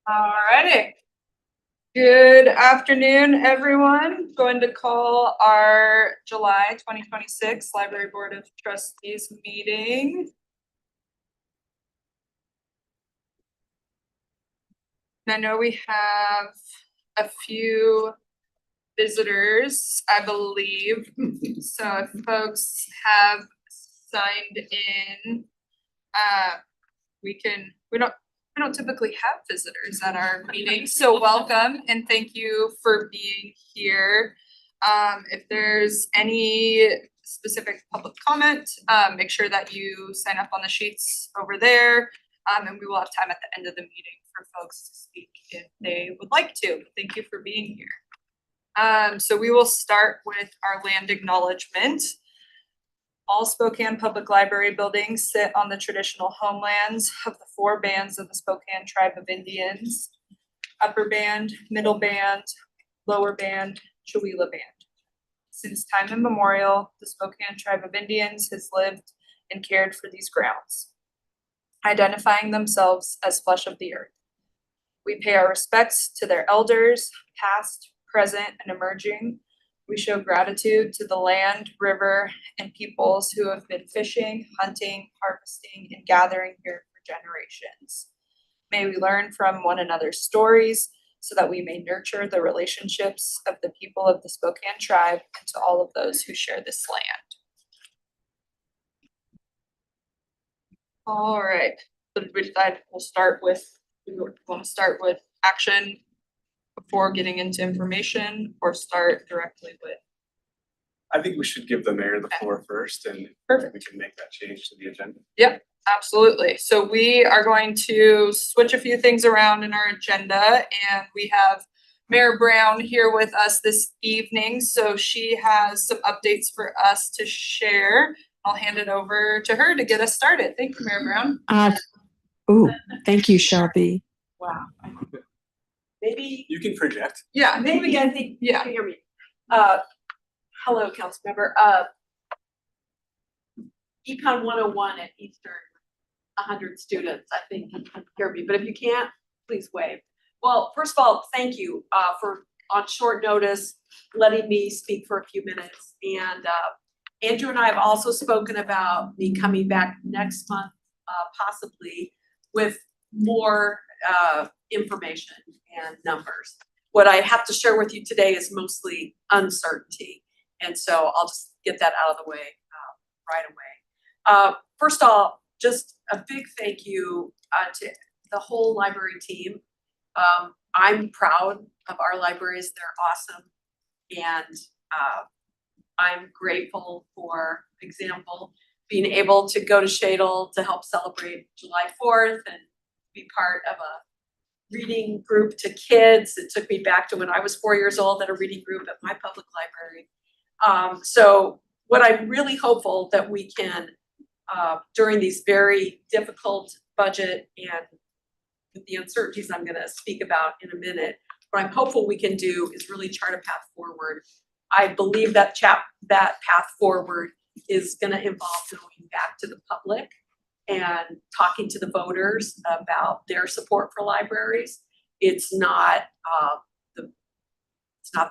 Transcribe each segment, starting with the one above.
All righty. Good afternoon, everyone. Going to call our July 2026 Library Board of Trustees meeting. And I know we have a few visitors, I believe. So if folks have signed in, we don't typically have visitors at our meetings, so welcome and thank you for being here. If there's any specific public comment, make sure that you sign up on the sheets over there. And we will have time at the end of the meeting for folks to speak if they would like to. Thank you for being here. So we will start with our land acknowledgement. All Spokane Public Library buildings sit on the traditional homelands of the 4 bands of the Spokane Tribe of Indians: Upper Band, Middle Band, Lower Band, Chewelah Band. Since time immemorial, the Spokane Tribe of Indians has lived and cared for these grounds, identifying themselves as flesh of the earth. We pay our respects to their elders, past, present, and emerging. We show gratitude to the land, river, and peoples who have been fishing, hunting, harvesting, and gathering here for generations. May we learn from one another's stories so that we may nurture the relationships of the people of the Spokane tribe and to all of those who share this land. All right, so we decided we'll start with, we want to start with action before getting into information, or start directly with? I think we should give the mayor the floor first, and Perfect. we can make that change to the agenda. Yep, absolutely. So we are going to switch a few things around in our agenda, and we have Mayor Brown here with us this evening. So she has some updates for us to share. I'll hand it over to her to get us started. Thank you, Mayor Brown. Thank you, Shelby. Wow. Maybe, You can project. Yeah, maybe you guys think, Yeah. can hear me. Hello, council member. Econ 101 at Eastern, 100 students, I think you can hear me, but if you can't, please wave. Well, first of all, thank you for on short notice letting me speak for a few minutes. And Andrew and I have also spoken about me coming back next month, possibly with more information and numbers. What I have to share with you today is mostly uncertainty. And so I'll just get that out of the way right away. First of all, just a big thank you to the whole library team. I'm proud of our libraries. They're awesome. And I'm grateful for example, being able to go to Shadle to help celebrate July 4th and be part of a reading group to kids. It took me back to when I was 4 years old at a reading group at my public library. So what I'm really hopeful that we can, during these very difficult budget and with the uncertainties I'm gonna speak about in a minute, what I'm hopeful we can do is really chart a path forward. I believe that path forward is gonna involve going back to the public and talking to the voters about their support for libraries. It's not the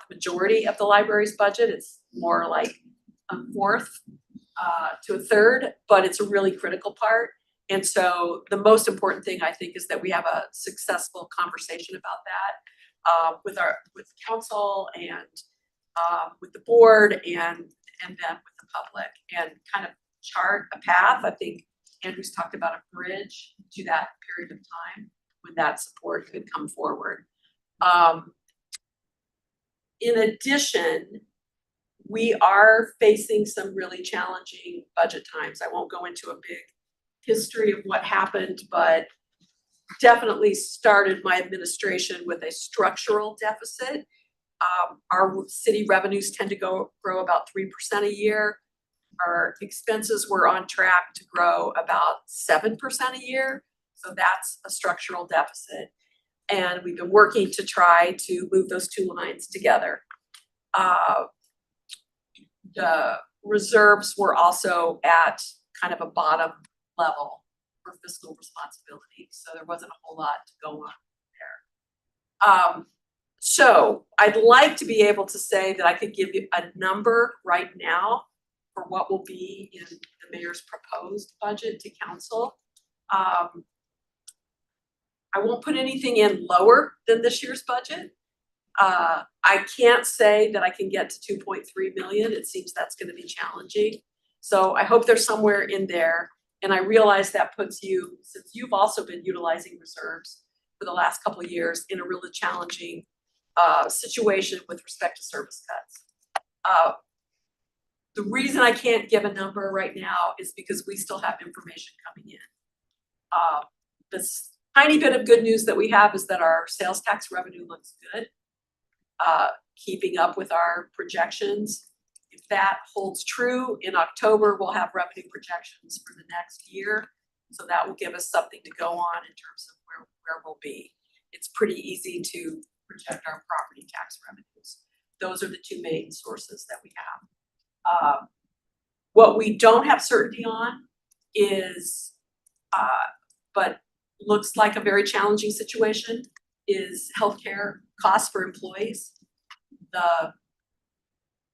majority of the library's budget. It's more like a fourth to a third, but it's a really critical part. And so the most important thing I think is that we have a successful conversation about that with council and with the board and then with the public, and kind of chart a path. I think Andrew's talked about a bridge to that period of time when that support could come forward. In addition, we are facing some really challenging budget times. I won't go into a big history of what happened, but definitely started my administration with a structural deficit. Our city revenues tend to grow about 3% a year. Our expenses were on track to grow about 7% a year. So that's a structural deficit. And we've been working to try to move those two lines together. The reserves were also at kind of a bottom level for fiscal responsibility. So there wasn't a whole lot to go on So I'd like to be able to say that I could give you a number right now for what will be in the mayor's proposed budget to council. I won't put anything in lower than this year's budget. I can't say that I can get to 2.3 million. It seems that's gonna be challenging. So I hope there's somewhere in there. And I realize that puts you, since you've also been utilizing reserves for the last couple of years, in a really challenging situation with respect to service cuts. The reason I can't give a number right now is because we still have information coming in. This tiny bit of good news that we have is that our sales tax revenue looks good, keeping up with our projections. If that holds true, in October, we'll have revenue projections for the next year. So that will give us something to go on in terms of where we'll be. It's pretty easy to project our property tax revenues. Those are the two main sources that we have. What we don't have certainty on is, but looks like a very challenging situation, is healthcare costs for employees.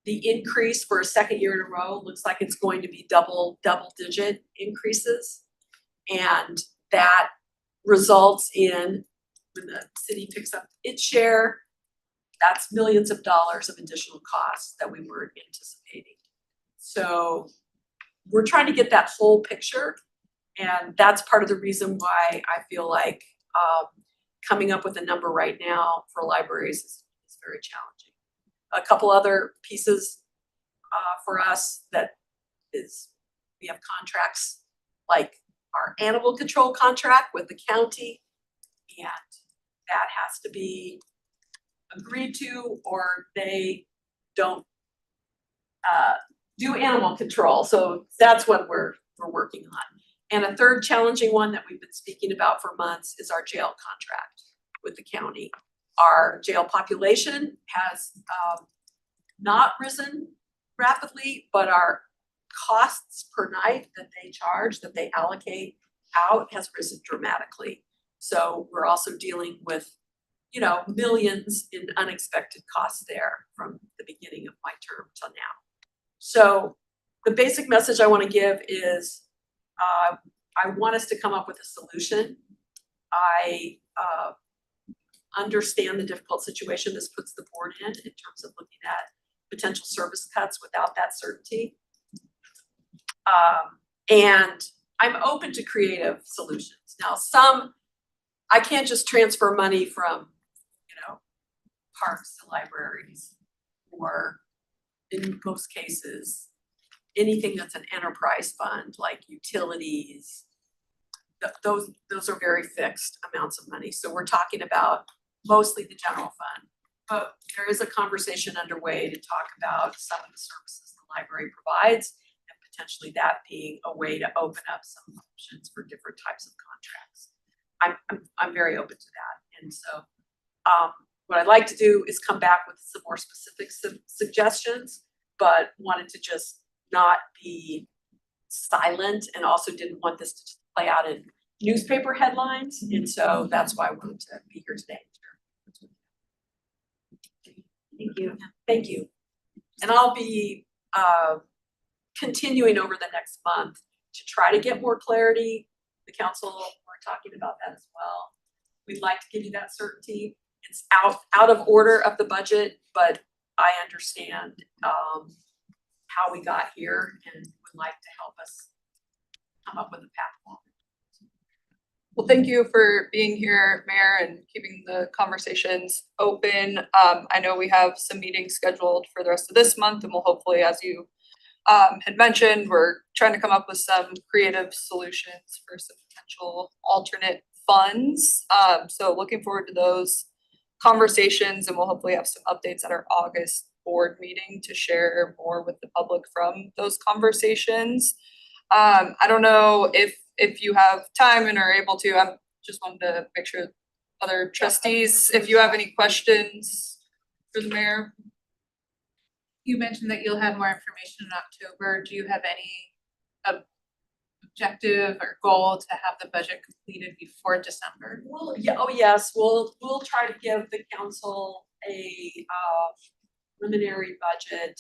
The increase for a second year in a row looks like it's going to be double digit increases. And that results in, when the city picks up its share, that's millions of dollars of additional costs that we weren't anticipating. So we're trying to get that whole picture. And that's part of the reason why I feel like coming up with a number right now for libraries is very challenging. A couple other pieces for us that is, we have contracts like our animal control contract with the county, and that has to be agreed to or they don't do animal control. So that's what we're working on. And a third challenging one that we've been speaking about for months is our jail contract with the county. Our jail population has not risen rapidly, but our costs per night that they charge, that they allocate out, has risen dramatically. So we're also dealing with, you know, millions in unexpected costs there from the beginning of my term till now. So the basic message I want to give is I want us to come up with a solution. I understand the difficult situation this puts the board in terms of looking at potential service cuts without that certainty. And I'm open to creative solutions. Now, I can't just transfer money from, you know, parks to libraries, or in most cases, anything that's an enterprise fund like utilities. Those are very fixed amounts of money. So we're talking about mostly the general fund. But there is a conversation underway to talk about some of the services the library provides, and potentially that being a way to open up some options for different types of contracts. I'm very open to that. And so what I'd like to do is come back with some more specific suggestions, but wanted to just not be silent, and also didn't want this to play out in newspaper headlines. And so that's why I wanted to be here today. Thank you. Thank you. And I'll be continuing over the next month to try to get more clarity. The council, we're talking about that as well. We'd like to give you that certainty. It's out of order of the budget, but I understand how we got here and would like to help us come up with a path forward. Well, thank you for being here, Mayor, and keeping the conversations open. I know we have some meetings scheduled for the rest of this month, and we'll hopefully, as you had mentioned, we're trying to come up with some creative solutions for some potential alternate funds. So looking forward to those conversations, and we'll hopefully have some updates at our August board meeting to share more with the public from those conversations. I don't know if you have time and are able to, I just wanted to make sure other trustees, if you have any questions for the mayor. You mentioned that you'll have more information in October. Do you have any objective or goal to have the budget completed before December? Well, yeah, oh yes, we'll try to give the council a preliminary budget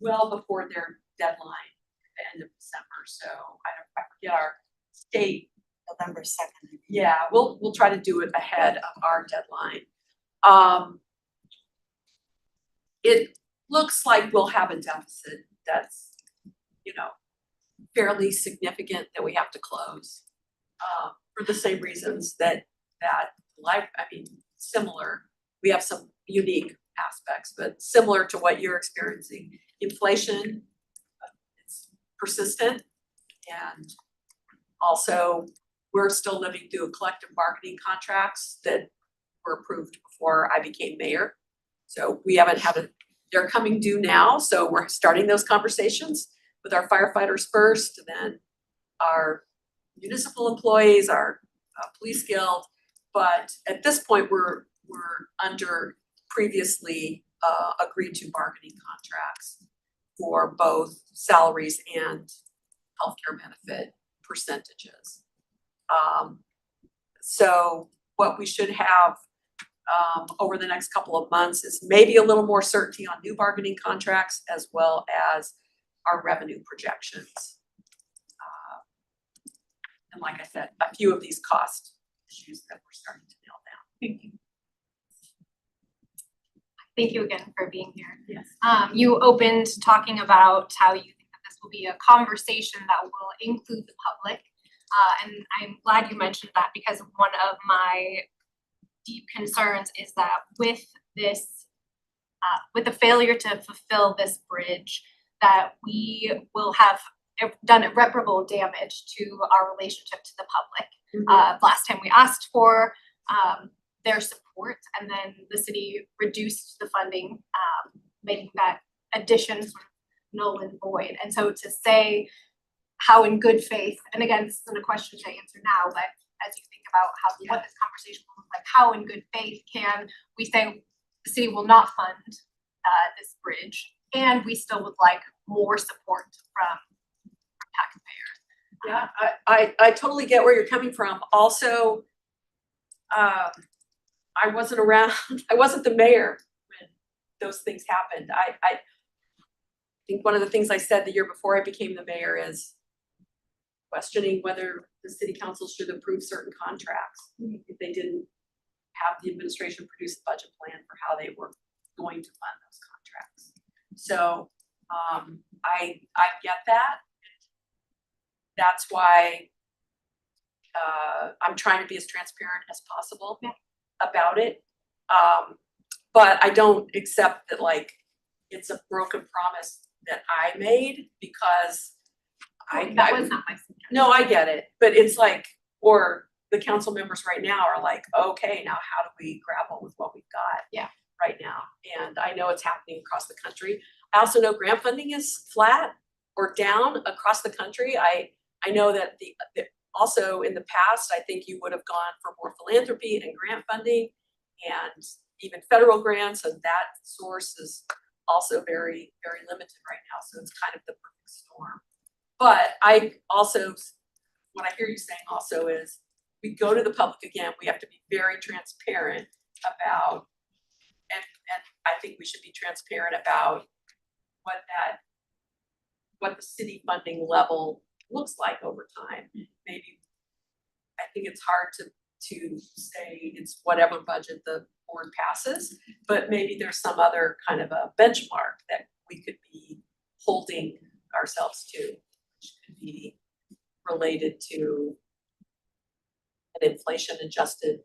well before their deadline, the end of December, so I forget our state. November 2nd. Yeah, we'll try to do it ahead of our deadline. It looks like we'll have a deficit that's, you know, fairly significant that we have to close. For the same reasons that similar, we have some unique aspects, but similar to what you're experiencing. Inflation, it's persistent, and also we're still living through collective bargaining contracts that were approved before I became mayor. So we haven't had they're coming due now, so we're starting those conversations with our firefighters first, and then our municipal employees, our police guild. But at this point, we're under previously agreed to bargaining contracts for both salaries and healthcare benefit percentages. So what we should have over the next couple of months is maybe a little more certainty on new bargaining contracts as well as our revenue projections. And like I said, a few of these cost issues that we're starting to nail down. Thank you. Thank you again for being here. Yes. You opened talking about how you think that this will be a conversation that will include the public. And I'm glad you mentioned that, because one of my deep concerns is that with this, with the failure to fulfill this bridge, that we will have done irreparable damage to our relationship to the public. Last time we asked for their support, and then the city reduced the funding, making that addition sort of null and void. And so to say how in good faith, and again, this isn't a question to answer now, but as you think about what this conversation will look like, how in good faith can we say the city will not fund this bridge, and we still would like more support from taxpayers? Yeah, I totally get where you're coming from. Also, I wasn't around, I wasn't the mayor when those things happened. I think one of the things I said the year before I became the mayor is questioning whether the city council should approve certain contracts if they didn't have the administration produce a budget plan for how they were going to fund those contracts. So I get that. That's why I'm trying to be as transparent as possible about it. But I don't accept that like it's a broken promise that I made, because That was not my suggestion. no, I get it, but it's like, or the council members right now are like, okay, now how do we grapple with what we've got right now? And I know it's happening across the country. I also know grant funding is flat or down across the country. I know that also in the past, I think you would have gone for more philanthropy and grant funding and even federal grants, and that source is also very, very limited right now. So it's kind of the perfect storm. But I also, what I hear you saying also is we go to the public again, we have to be very transparent about, and I think we should be transparent about what the city funding level looks like over time. Maybe, I think it's hard to say it's whatever budget the board passes, but maybe there's some other kind of a benchmark that we could be holding ourselves to, which could be related to an inflation adjusted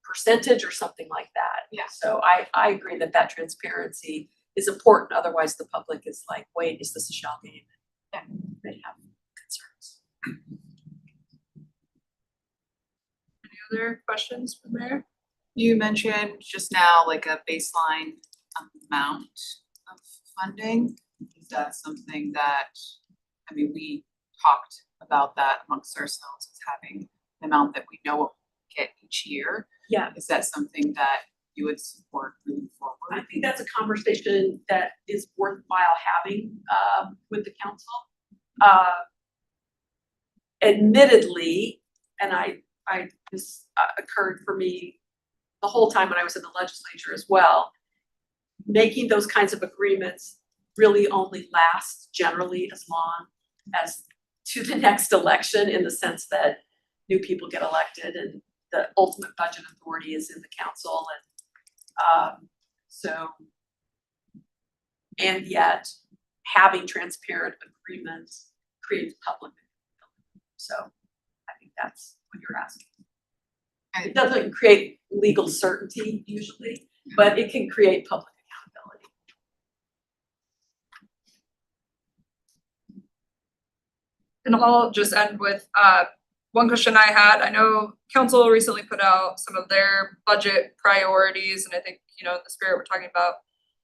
percentage or something like that. Yeah. So I agree that transparency is important. Otherwise the public is like, wait, is this a shell game? Yeah. They have concerns. Any other questions for the mayor? You mentioned just now like a baseline amount of funding. Is that something that, I mean, we talked about that amongst ourselves as having the amount that we know what we get each year. Yeah. Is that something that you would support moving I forward? think that's a conversation that is worthwhile having with the council. admittedly, and this occurred for me the whole time when I was in the legislature as well, making those kinds of agreements really only lasts generally as long as to the next election, in the sense that new people get elected and the ultimate budget authority is in the council, and and yet having transparent agreements creates public accountability. So I think that's what you're asking. It doesn't create legal certainty usually, but it can create public accountability. And I'll just end with one question I had. I know council recently put out some of their budget priorities, and I think, you know, in the spirit we're talking about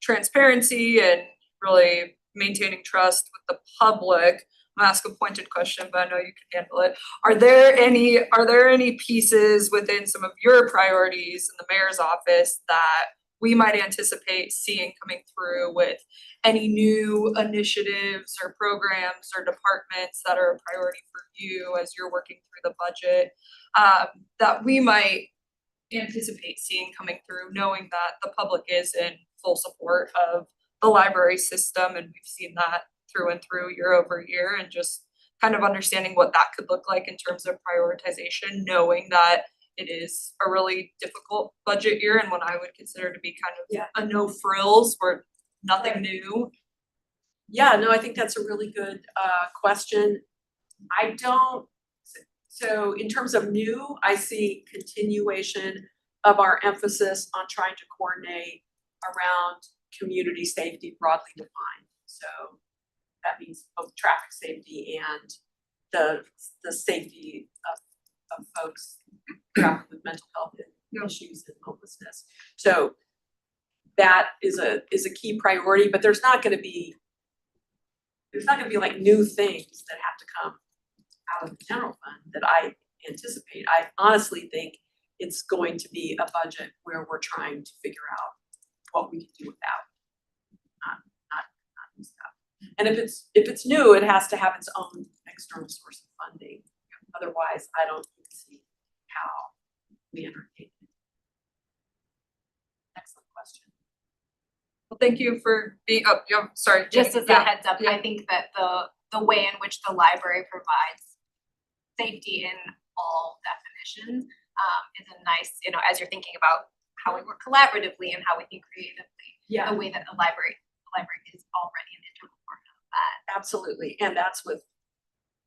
transparency and really maintaining trust with the public. I'm gonna ask a pointed question, but I know you can handle it. Are there any pieces within some of your priorities in the mayor's office that we might anticipate seeing coming through with any new initiatives or programs or departments that are a priority for you as you're working through the budget, that we might anticipate seeing coming through, knowing that the public is in full support of the library system, and we've seen that through and through year over year, and just kind of understanding what that could look like in terms of prioritization, knowing that it is a really difficult budget year and what I would consider to be kind of a no frills or nothing new. Yeah, no, I think that's a really good question. So in terms of new, I see continuation of our emphasis on trying to coordinate around community safety broadly defined. So that means both traffic safety and the safety of folks traveling with mental health issues and homelessness. So that is a key priority, but there's not gonna be like new things that have to come out of the general fund that I anticipate. I honestly think it's going to be a budget where we're trying to figure out what we can do without, not new stuff. And if it's new, it has to have its own external source of funding. Otherwise, I don't see how we entertain it. Excellent question. Well, thank you for being, sorry. Just Jenny. as a heads up, I think that the way in which the library provides safety in all definitions is a nice, you know, as you're thinking about how we work collaboratively and how we think creatively, the way that the library is already an integral part of that. Absolutely, and that's with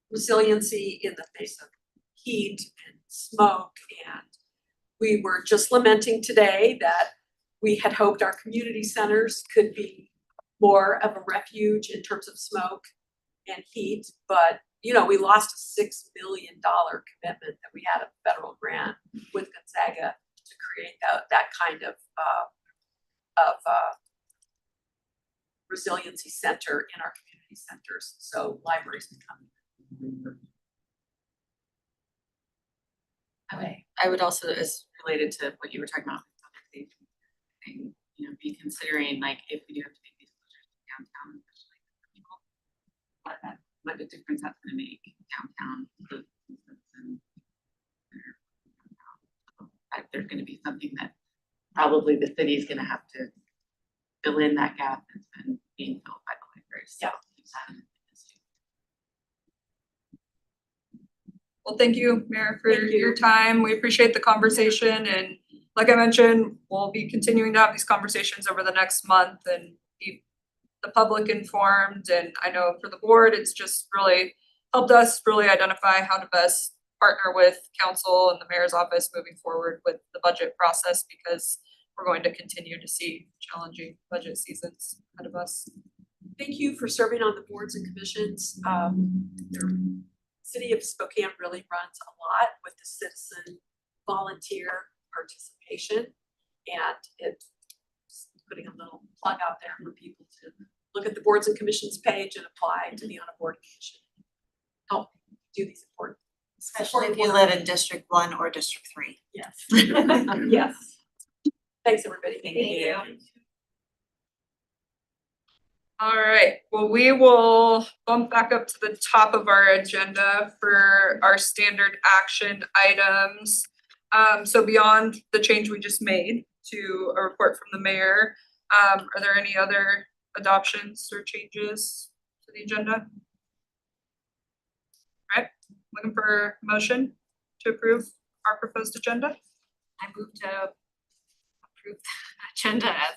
resiliency in the face of heat and smoke. And we were just lamenting today that we had hoped our community centers could be more of a refuge in terms of smoke and heat, but you know, we lost a $6 million commitment that we had a federal grant with Gonzaga to create that kind of resiliency center in our community centers. So libraries become. I would also, as related to what you were talking about, public safety thing, you know, be considering like if we do have to make these closures downtown, especially for people, what a difference that's gonna make downtown. There's gonna be something that probably the city is gonna have to fill in that gap that's been being filled by the libraries. Yeah. Well, thank you, Mayor, for your time. We appreciate the conversation, and like I mentioned, we'll be continuing to have these conversations over the next month and keep the public informed. And I know for the board, it's just really helped us really identify how to best partner with council and the mayor's office moving forward with the budget process, because we're going to continue to see challenging budget seasons ahead of us. Thank you for serving on the boards and commissions. The City of Spokane really runs a lot with the citizen volunteer participation, and it's putting a little plug out there for people to look at the boards and commissions page and apply to be on a board commission. Help do these important. Especially if you live in District 1 or District 3. Yes. Yes. Thanks, everybody. Thank you. All right, well, we will bump back up to the top of our agenda for our standard action items. So beyond the change we just made to a report from the mayor, are there any other adoptions or changes to the agenda? Right, looking for a motion to approve our proposed agenda? I move to approve the agenda as,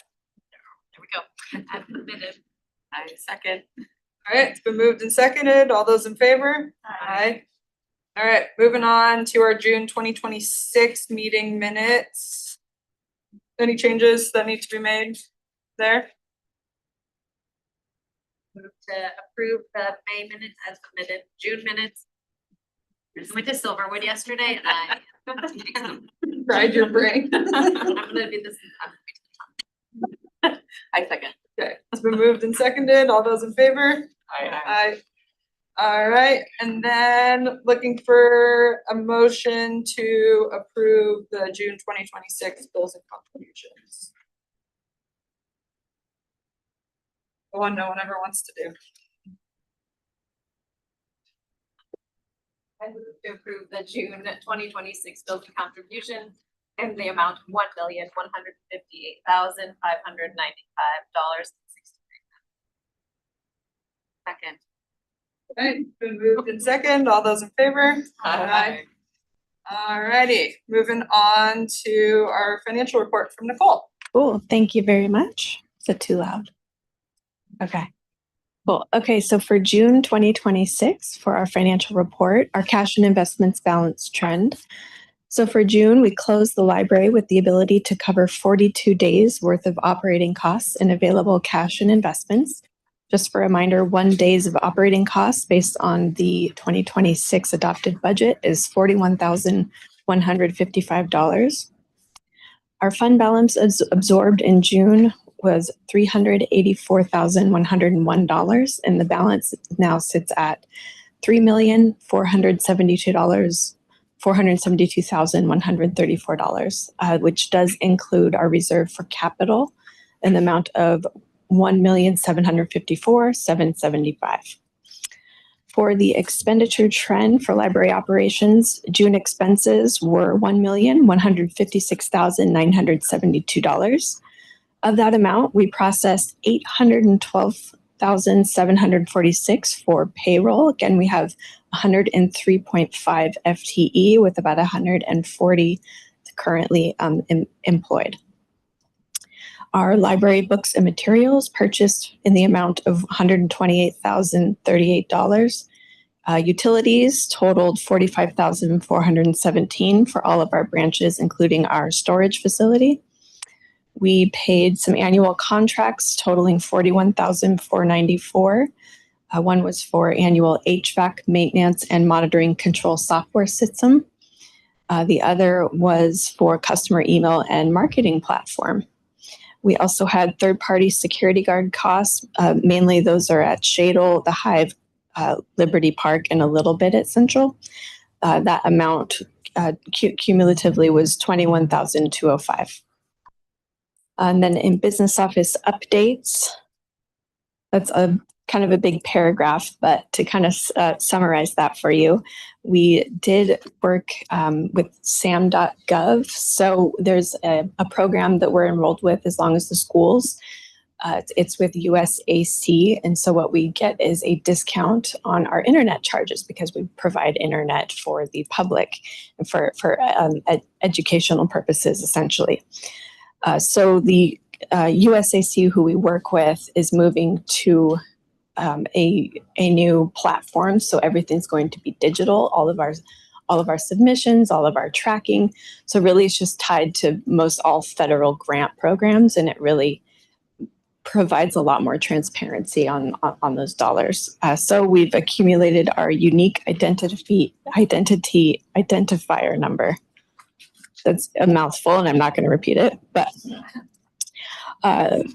there we go, as submitted. I second. All right, it's been moved and seconded. All those in favor? Aye. All right, moving on to our June 2026 meeting minutes. Any changes that need to be made there? Move to approve the May minutes as submitted, June minutes. I went to Silverwood yesterday and I. Fried your brain. I'm gonna do this. I second. Okay, it's been moved and seconded. All those in favor? Aye. All right, and then looking for a motion to approve the June 2026 bills and contributions. The one no one ever wants to do. I move to approve the June 2026 bills and contributions in the amount of $1,158,595.63. Second. Okay, been moved and second. All those in favor? Aye. Alrighty, moving on to our financial report from Nicole. Cool. Thank you very much. Is it too loud? Okay. Cool. Okay. So for June 2026, for our financial report, our cash and investments balance trend. So for June, we closed the library with the ability to cover 42 days worth of operating costs and available cash and investments. Just for a reminder, 1 days of operating costs based on the 2026 adopted budget is $41,155. Our fund balance absorbed in June was $384,101, and the balance now sits at $472,134, which does include our reserve for capital in the amount of $1,754,775. For the expenditure trend for library operations, June expenses were $1,156,972. Of that amount, we processed $812,746 for payroll. Again, we have 103.5 FTE with about 140 currently employed. Our library books and materials purchased in the amount of $128,038. Utilities totaled $45,417 for all of our branches, including our storage facility. We paid some annual contracts totaling $41,494. One was for annual HVAC maintenance and monitoring control software system. The other was for customer email and marketing platform. We also had third-party security guard costs. Mainly those are at Shadle, the Hive, Liberty Park, and a little bit at Central. That amount cumulatively was $21,205. And then in business office updates, that's a kind of a big paragraph, but to kind of summarize that for you, we did work with sam.gov. So there's a program that we're enrolled with as long as the schools. It's with USAC. And so what we get is a discount on our internet charges because we provide internet for the public and for educational purposes, essentially. So the USAC, who we work with, is moving to a new platform. So everything's going to be digital. All of our submissions, all of our tracking. So really, it's just tied to most all federal grant programs, and it really provides a lot more transparency on those dollars. So we've accumulated our unique identity identifier number. That's a mouthful, and I'm not going to repeat it, but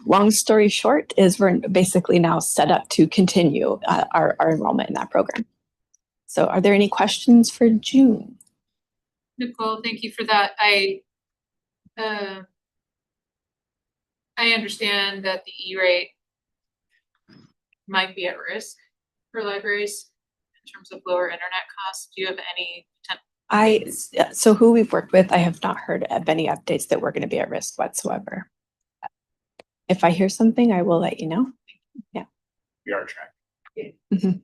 long story short is we're basically now set up to continue our enrollment in that program. So are there any questions for June? Nicole, thank you for that. I understand that the E-rate might be at risk for libraries in terms of lower internet costs? Do you have any So who we've worked with, I have not heard of any updates that we're going to be at risk whatsoever. If I hear something, I will let you know. We are tracking.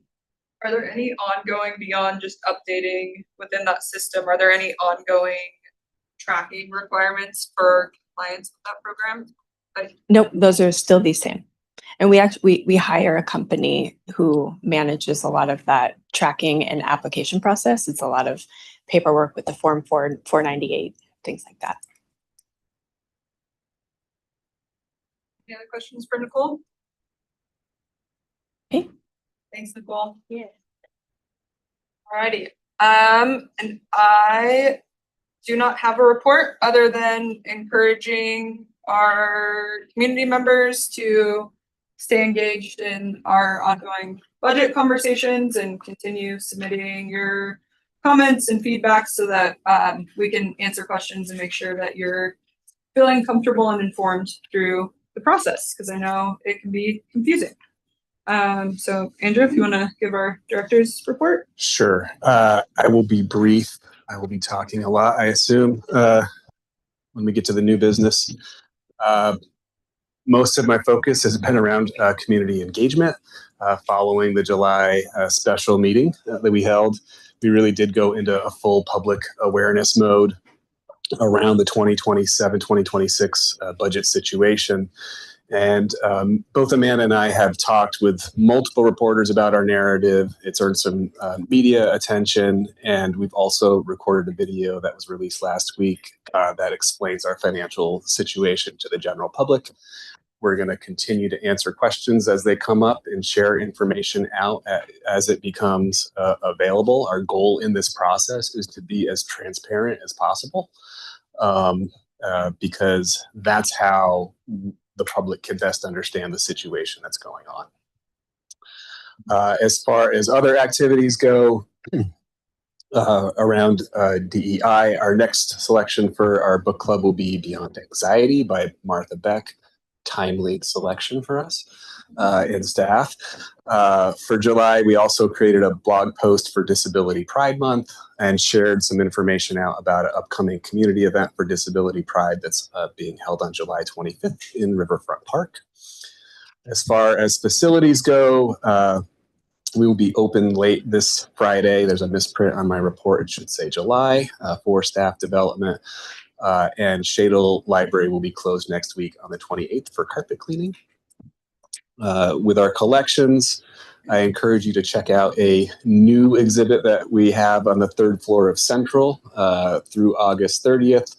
Are there any ongoing beyond just updating within that system? Are there any ongoing tracking requirements for compliance with that program? Nope, those are still the same. And we hire a company who manages a lot of that tracking and application process. It's a lot of paperwork with the Form 498, things like that. Any other questions for Nicole? Okay. Thanks, Nicole. Yeah. Alrighty, and I do not have a report other than encouraging our community members to stay engaged in our ongoing budget conversations and continue submitting your comments and feedback so that we can answer questions and make sure that you're feeling comfortable and informed through the process, because I know it can be confusing. So Andrew, if you want to give our director's report. Sure. I will be brief. I will be talking a lot, I assume, when we get to the new business. Most of my focus has been around community engagement. Following the July special meeting that we held, we really did go into a full public awareness mode around the 2027-2026 budget situation. And both Amanda and I have talked with multiple reporters about our narrative. It's earned some media attention, and we've also recorded a video that was released last week that explains our financial situation to the general public. We're going to continue to answer questions as they come up and share information out as it becomes available. Our goal in this process is to be as transparent as possible, because that's how the public can best understand the situation that's going on. As far as other activities go around DEI, our next selection for our book club will be Beyond Anxiety by Martha Beck. Timely selection for us and staff. For July, we also created a blog post for Disability Pride Month and shared some information out about an upcoming community event for Disability Pride that's being held on July 25th in Riverfront Park. As far as facilities go, we will be open late this Friday. There's a misprint on my report. It should say July for staff development. And Shadle Library will be closed next week on the 28th for carpet cleaning. With our collections, I encourage you to check out a new exhibit that we have on the third floor of Central through August 30th.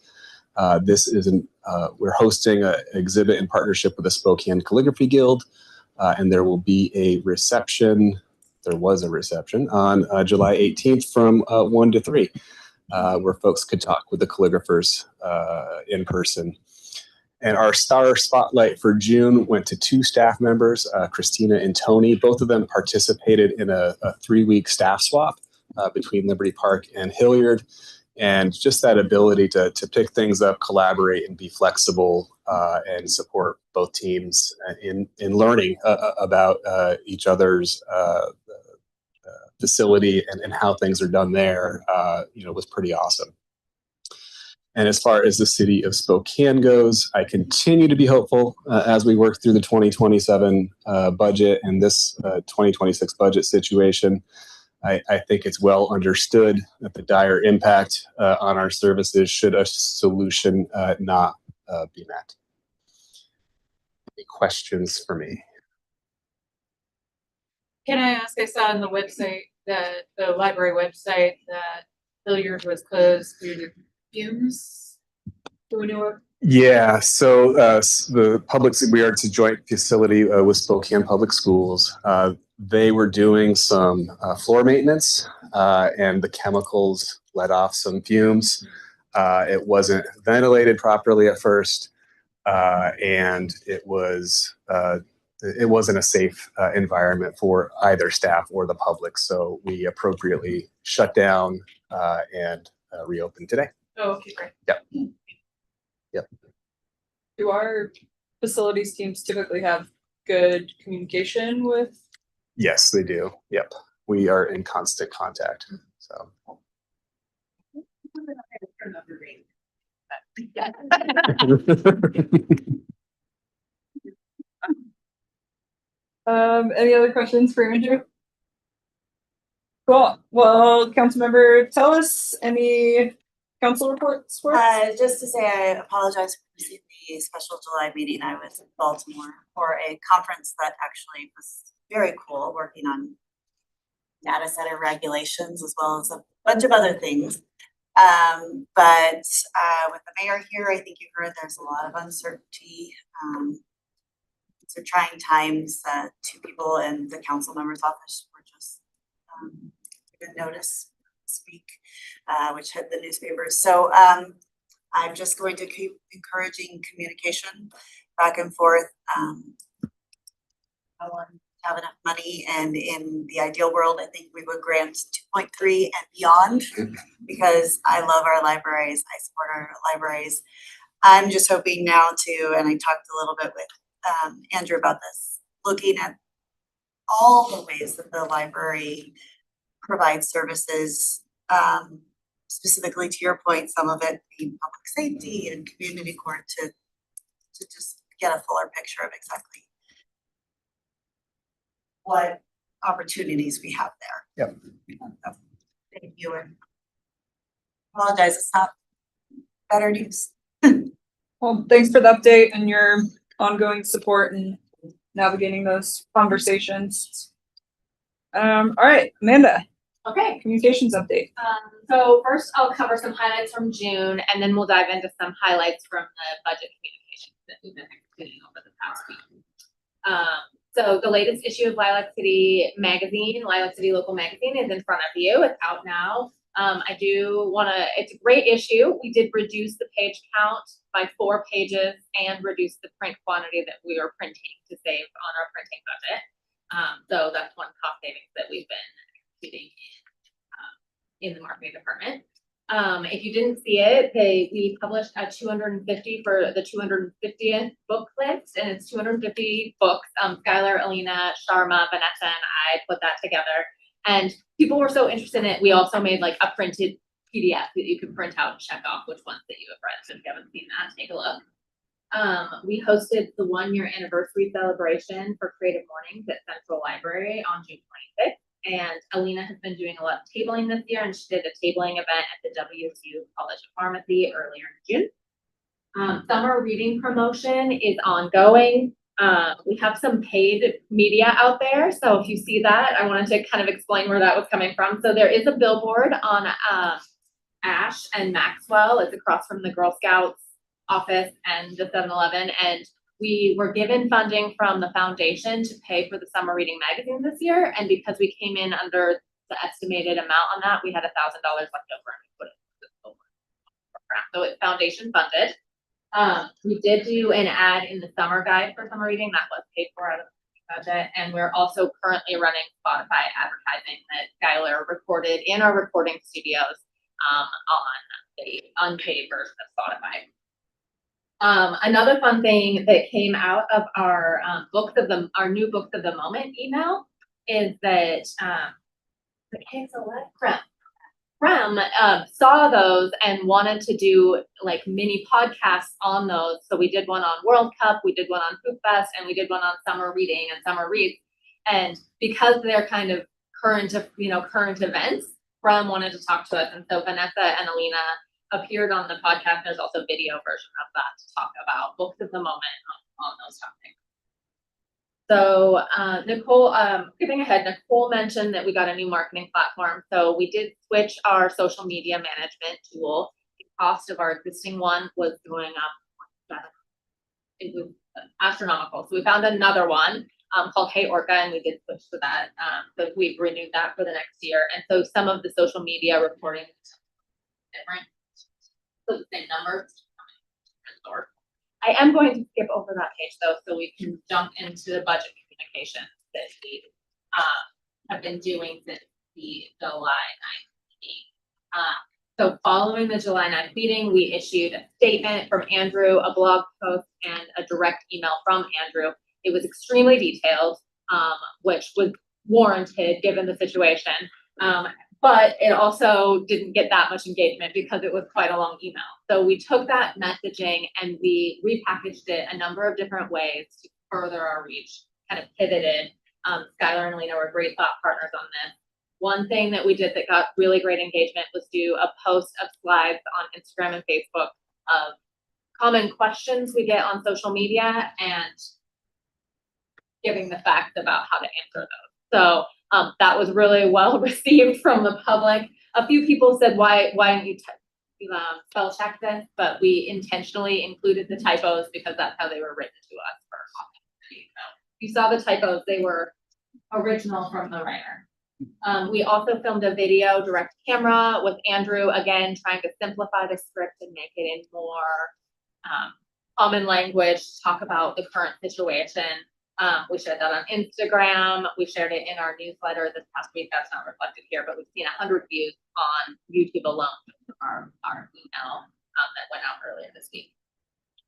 We're hosting an exhibit in partnership with the Spokane Calligraphy Guild, and there will be a reception. There was a reception on July 18th from 1 to 3. Where folks could talk with the calligraphers in person. And our star spotlight for June went to 2 staff members, Christina and Tony. Both of them participated in a 3-week staff swap between Liberty Park and Hilliard. And just that ability to pick things up, collaborate, and be flexible and support both teams in learning about each other's facility and how things are done there, was pretty awesome. And as far as the city of Spokane goes, I continue to be hopeful as we work through the 2027 budget and this 2026 budget situation. I think it's well understood that the dire impact on our services should a solution not be met. Any questions for me? Can I ask, I saw on the website, the library website, that Hilliard was closed due to fumes. Do we know what? Yeah, so we are a joint facility with Spokane Public Schools. They were doing some floor maintenance and the chemicals let off some fumes. It wasn't ventilated properly at first, and it wasn't a safe environment for either staff or the public. So we appropriately shut down and reopened today. Oh, okay, great. Yep. Do our facilities teams typically have good communication with Yes, they do. Yep. We are in constant contact. So. Any other questions for Andrew? Cool. Well, Councilmember Tellis, any council reports for us? Just to say, I apologize for missing the special July meeting. I was in Baltimore for a conference that actually was very cool, working on data center regulations as well as a bunch of other things. But with the mayor here, I think you heard there's a lot of uncertainty. These are trying times. Two people in the council member's office were just given notice to speak, which hit the newspapers. So I'm just going to keep encouraging communication back and forth. I want to have enough money, and in the ideal world, I think we would grant 2.3 and beyond, because I love our libraries. I support our libraries. I'm just hoping now to, and I talked a little bit with Andrew about this, looking at all the ways that the library provides services, specifically to your point, some of it being public safety and community court, to just get a fuller picture of exactly what opportunities we have there. Yep. So, thank you, and apologize, it's not better news. Well, thanks for the update and your ongoing support and navigating those conversations. All right, Amanda, Okay, communications update. so first I'll cover some highlights from June, and then we'll dive into some highlights from the budget communications that we've been executing over the past week. So the latest issue of Lilac City Magazine, Lilac City Local Magazine, is in front of you. It's out now. I do wanna, it's a great issue. We did reduce the page count by 4 pages and reduce the print quantity that we are printing to save on our printing budget. So that's one cost savings that we've been executing in the marketing department. If you didn't see it, we published a 250 for the 250th book list, and it's 250 books. Skylar, Alina, Sharma, Vanessa, and I put that together. And people were so interested in it, we also made like a printed PDF that you could print out and check off which ones that you have read. So if you haven't seen that, take a look. We hosted the 1-year anniversary celebration for Creative Mornings at Central Library on June 26th. And Alina has been doing a lot of tabling this year, and she did a tabling event at the WSU College of Pharmacy earlier in June. Summer reading promotion is ongoing. We have some paid media out there, so if you see that, I wanted to kind of explain where that was coming from. So there is a billboard on Ash and Maxwell. It's across from the Girl Scouts office and the 7-Eleven, and we were given funding from the foundation to pay for the summer reading magazine this year, and because we came in under the estimated amount on that, we had $1,000 left over, and we put it in the program. So it's foundation funded. We did do an ad in the summer guide for summer reading that was paid for out of the budget, and we're also currently running Spotify advertising that Skylar recorded in our recording studios on the unpaid version of Spotify. Another fun thing that came out of our our new books of the moment email is that Rem saw those and wanted to do like mini podcasts on those. So we did one on World Cup, we did one on Food Fest, and we did one on summer reading and summer reads. And because they're kind of current events, Rem wanted to talk to us, and so Vanessa and Alina appeared on the podcast. There's also a video version of that to talk about books of the moment on those topics. So Nicole, skipping ahead, Nicole mentioned that we got a new marketing platform. So we did switch our social media management tool. The cost of our existing one was going up. It was astronomical. So we found another one called Hey Orca, and we did switch to that. But we've renewed that for the next year. And so some of the social media reporting is different. So the same numbers. I am going to skip over that page though, so we can jump into the budget communications that we have been doing since the July 9th meeting. So following the July 9th meeting, we issued a statement from Andrew, a blog post, and a direct email from Andrew. It was extremely detailed, which was warranted given the situation. But it also didn't get that much engagement because it was quite a long email. So we took that messaging and we repackaged it a number of different ways to further our reach, kind of pivoted. Skylar and Lena were great thought partners on this. One thing that we did that got really great engagement was do a post of slides on Instagram and Facebook of common questions we get on social media and giving the facts about how to answer those. So that was really well received from the public. A few people said, why don't you spell check this? But we intentionally included the typos because that's how they were written to us for authenticity. So if you saw the typos, they were original from the writer. We also filmed a video direct camera with Andrew, again, trying to simplify the script and make it in more common language, talk about the current situation. We shared that on Instagram. We shared it in our newsletter this past week. That's not reflected here, but we've seen 100 views on YouTube alone from our email that went out earlier this week.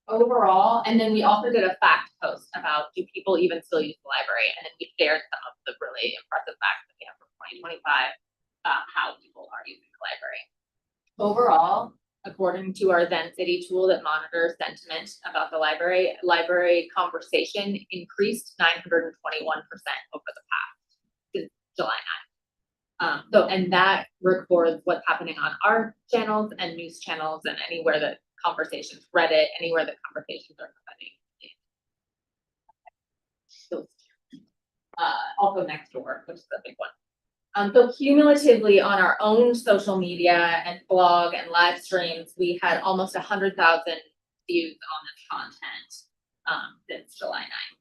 Overall, and then we also did a fact post about do people even still use the library? And then we shared some of the really impressive facts that we have from 2025 how people are using the library. Overall, according to our Zen City tool that monitors sentiment about the library conversation increased 921% over the past since July 9th. And that records what's happening on our channels and news channels and anywhere that conversations, Reddit, anywhere that conversations are happening. Also Nextdoor, which is a big one. So cumulatively on our own social media and blog and live streams, we had almost 100,000 views on this content since July 9th.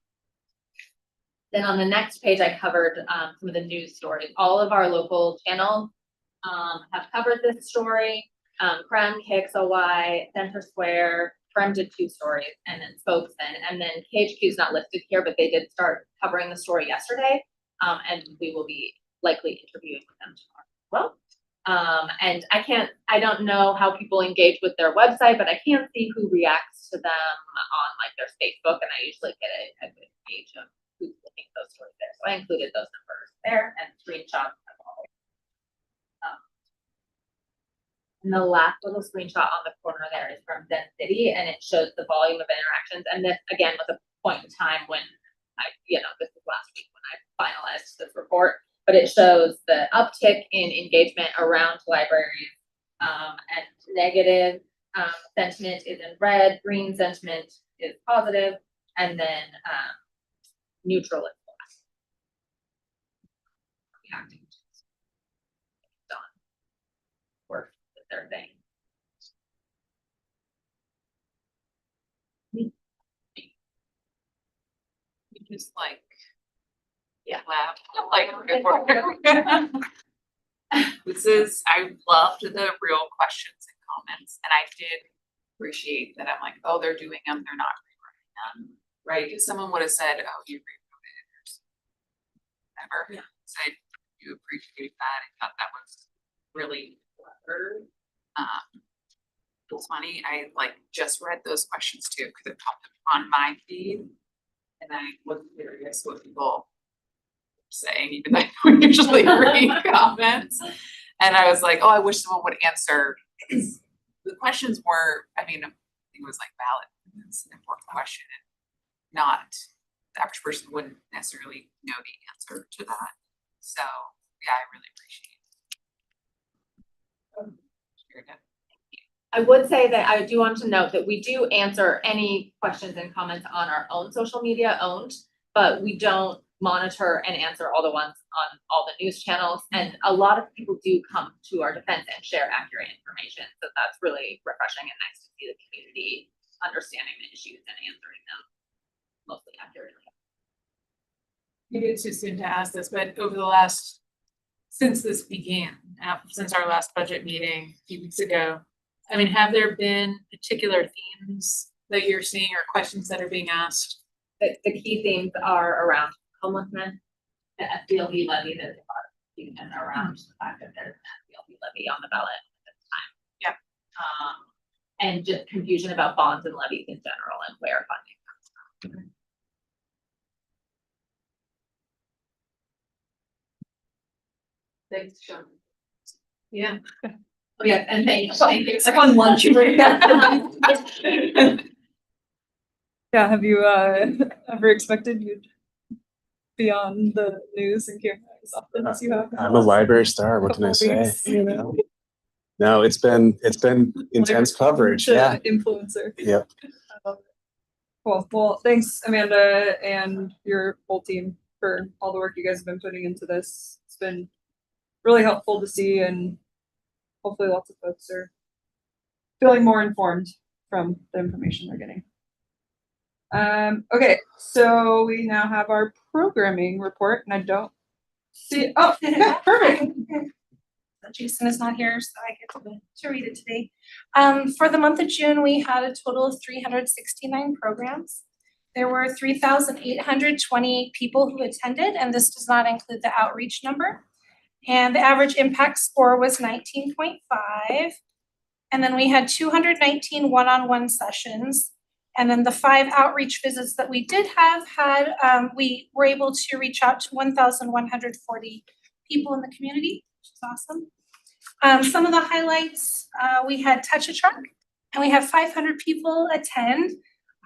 Then on the next page, I covered some of the news stories. All of our local channels have covered this story. Krem, KXLY, Center Square, Krem did 2 stories, and then Spokesman, and then KHQ is not listed here, but they did start covering the story yesterday, and we will be likely interviewing with them tomorrow as well. And I don't know how people engage with their website, but I can see who reacts to them on like their Facebook, and I usually get a good gauge of who's looking at those stories there. So I included those numbers there and screenshots of all. And the last little screenshot on the corner there is from Zen City, and it shows the volume of interactions. And this again was a point in time when this was last week when I finalized this report, but it shows the uptick in engagement around libraries, and negative sentiment is in red, green sentiment is positive, and then neutral is black. Reacting to work that they're saying. Just like, Yeah. laugh, like, I loved the real questions and comments, and I did appreciate that. I'm like, oh, they're doing them, they're not rewriting them, right? If someone would have said, oh, you rewrote it, or whatever, so I do appreciate that. I thought that was really clever. It was funny, I like just read those questions too, because it popped up on my feed. And I was curious what people were saying, even though we usually read comments. And I was like, oh, I wish someone would answer, because the questions were, I think it was like valid. It's an important question. And not, the average person wouldn't necessarily know the answer to that. So yeah, I really appreciate it. I would say that I do want to note that we do answer any questions and comments on our own social media but we don't monitor and answer all the ones on all the news channels. And a lot of people do come to our defense and share accurate information. So that's really refreshing and nice to see the community understanding the issues and answering them mostly accurately. Maybe it's too soon to ask this, but over the since this began, since our last budget meeting a few weeks ago, have there been particular themes that you're seeing or questions that are being asked? The key themes are around homelessness, the SBLB levy that is and around the fact that there's an SBLB levy on the ballot at this time. Yeah. And just confusion about bonds and levies in general and where funding comes from. Thanks, Sean. Yeah. Oh, yeah, and thank you. On lunch break. Yeah, have you ever expected you'd be on the news and camera as often as you have? I'm a library star. What can I Couple say? weeks, you know? No, it's been intense coverage. To Yeah. influencer. Yep. Cool. Well, thanks, Amanda, and your whole team for all the work you guys have been putting into this. It's been really helpful to see, and hopefully lots of folks are feeling more informed from the information they're getting. Okay, so we now have our programming report, and I don't see, oh, yeah, perfect. Jason is not here, so I get to read it today. For the month of June, we had a total of 369 programs. There were 3,828 people who attended, and this does not include the outreach number. And the average impact score was 19.5. And then we had 219 one-on-one sessions. And then the 5 outreach visits that we did have we were able to reach out to 1,140 people in the community, which is awesome. Some of the highlights, we had Touch a Truck, and we have 500 people attend.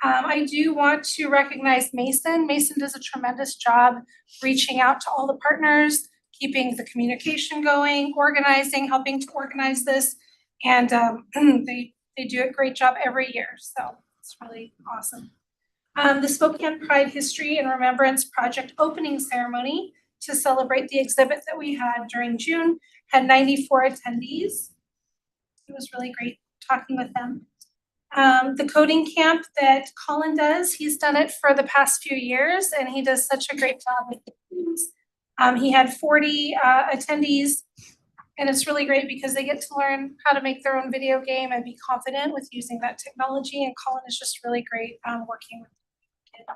I do want to recognize Mason. Mason does a tremendous job reaching out to all the partners, keeping the communication going, organizing, helping to organize this. And they do a great job every year, so it's really awesome. The Spokane Pride History and Remembrance Project opening ceremony to celebrate the exhibit that we had during June had 94 attendees. It was really great talking with them. The coding camp that Colin does, he's done it for the past few years, and he does such a great job with the teams. He had 40 attendees, and it's really great because they get to learn how to make their own video game and be confident with using that technology, and Colin is just really great working with kids.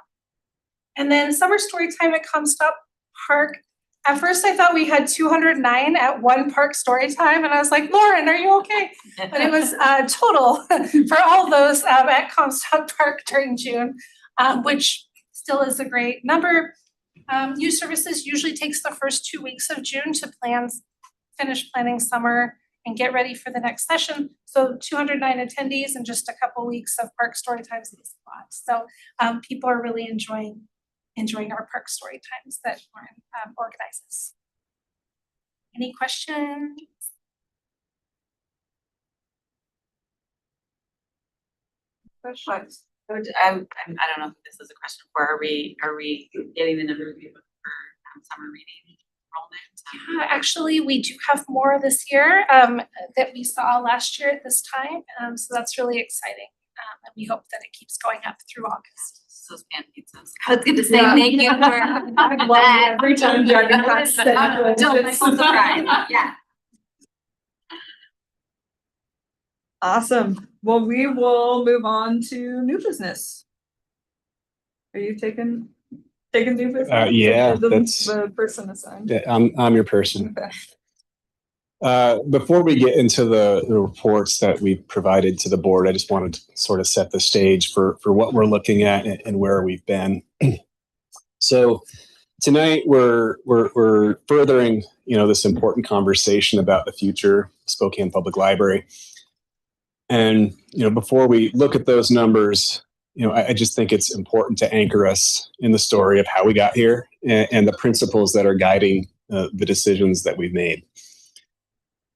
And then summer story time at Comstock Park. At first I thought we had 209 at one park story time, and I was like, Lauren, are you okay? But it was total for all those at Comstock Park during June, which still is a great number. Youth Services usually takes the first 2 weeks of June to finish planning summer and get ready for the next session. So 209 attendees in just a couple weeks of park story times is a lot. So people are really enjoying our park story times that Lauren organizes. Any questions? Questions? I don't know if this is a question for, are we getting the number of people for summer reading enrollment? Yeah, actually, we do have more this year that we saw last year at this time. So that's really exciting. And we hope that it keeps going up through August. Those pan pizzas. I was gonna say thank you for I love it every time Dragon Pass said it. Don't surprise. Yeah. Awesome. Well, we will move on to new business. Are you taking new business? Yeah, That's the person assigned. Yeah, I'm your person. Okay. Before we get into the reports that we provided to the board, I just wanted to sort of set the stage for what we're looking at and where we've been. So tonight we're furthering, this important conversation about the future Spokane Public Library. And, before we look at those numbers, I just think it's important to anchor us in the story of how we got here and the principles that are guiding the decisions that we've made.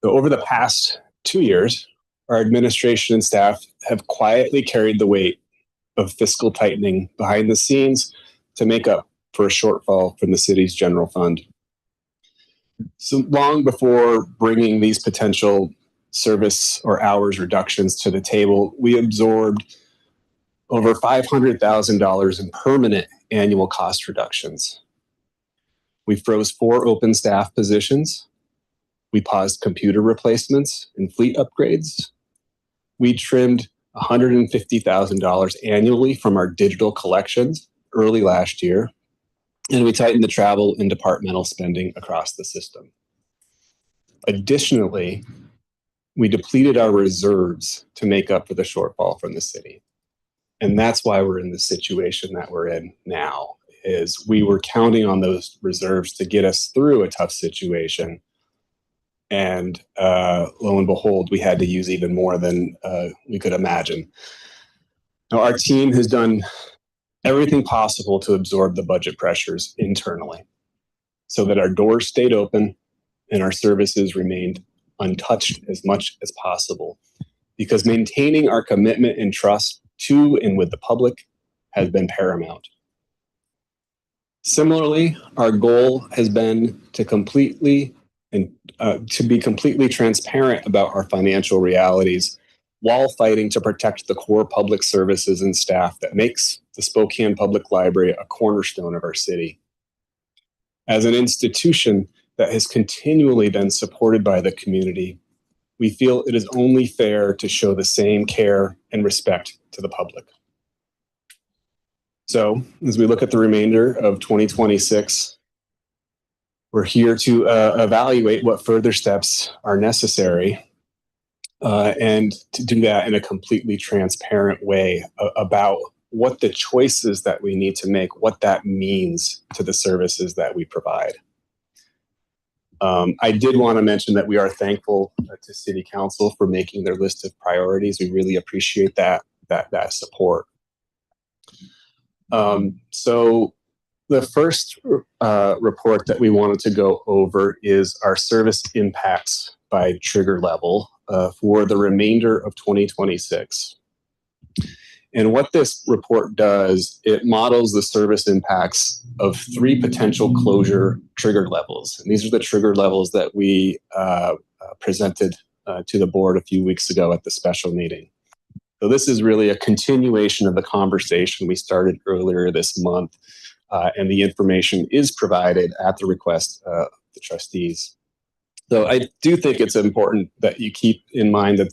So over the past 2 years, our administration and staff have quietly carried the weight of fiscal tightening behind the scenes to make up for a shortfall from the city's general fund. So long before bringing these potential service or hours reductions to the table, we absorbed over $500,000 in permanent annual cost reductions. We froze 4 open staff positions. We paused computer replacements and fleet upgrades. We trimmed $150,000 annually from our digital collections early last year. And we tightened the travel and departmental spending across the system. Additionally, we depleted our reserves to make up for the shortfall from the city. And that's why we're in the situation that we're in now, is we were counting on those reserves to get us through a tough situation. And lo and behold, we had to use even more than we could imagine. Now, our team has done everything possible to absorb the budget pressures internally so that our doors stayed open and our services remained untouched as much as possible, because maintaining our commitment and trust to and with the public has been paramount. Similarly, our goal has been to be completely transparent about our financial realities while fighting to protect the core public services and staff that makes the Spokane Public Library a cornerstone of our city. As an institution that has continually been supported by the community, we feel it is only fair to show the same care and respect to the public. So, as we look at the remainder of 2026, we're here to evaluate what further steps are necessary and to do that in a completely transparent way about what the choices that we need to make, what that means to the services that we provide. I did want to mention that we are thankful to City Council for making their list of priorities. We really appreciate that support. So the first report that we wanted to go over is our service impacts by trigger level for the remainder of 2026. And what this report does, it models the service impacts of 3 potential closure trigger levels. And these are the trigger levels that we presented to the board a few weeks ago at the special meeting. So this is really a continuation of the conversation we started earlier this month, and the information is provided at the request of the trustees. So I do think it's important that you keep in mind that,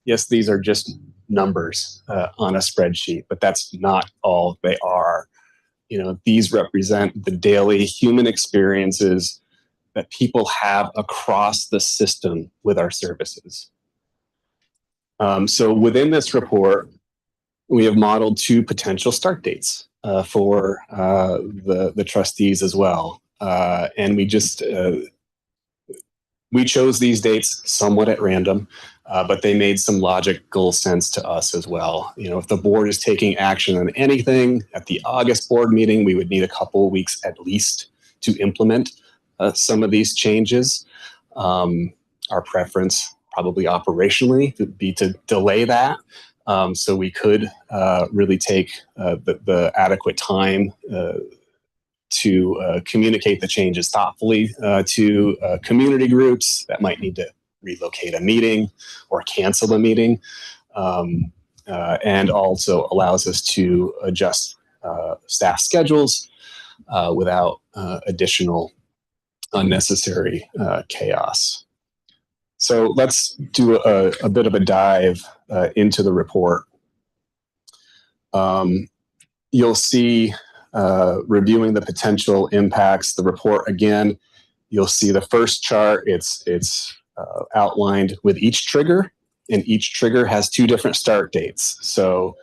yes, these are just numbers on a spreadsheet, but that's not all they are. You know, these represent the daily human experiences that people have across the system with our services. So within this report, we have modeled 2 potential start dates for the trustees as well. And we chose these dates somewhat at random, but they made some logical sense to us as well. You know, if the board is taking action on anything at the August board meeting, we would need a couple of weeks at least to implement some of these changes. Our preference, probably operationally, would be to delay that. So we could really take the adequate time to communicate the changes thoughtfully to community groups that might need to relocate a meeting or cancel a meeting, and also allows us to adjust staff schedules without additional unnecessary chaos. So let's do a bit of a dive into the report. You'll see reviewing the potential impacts, the report again, you'll see the first chart, it's outlined with each trigger, and each trigger has 2 different start dates. So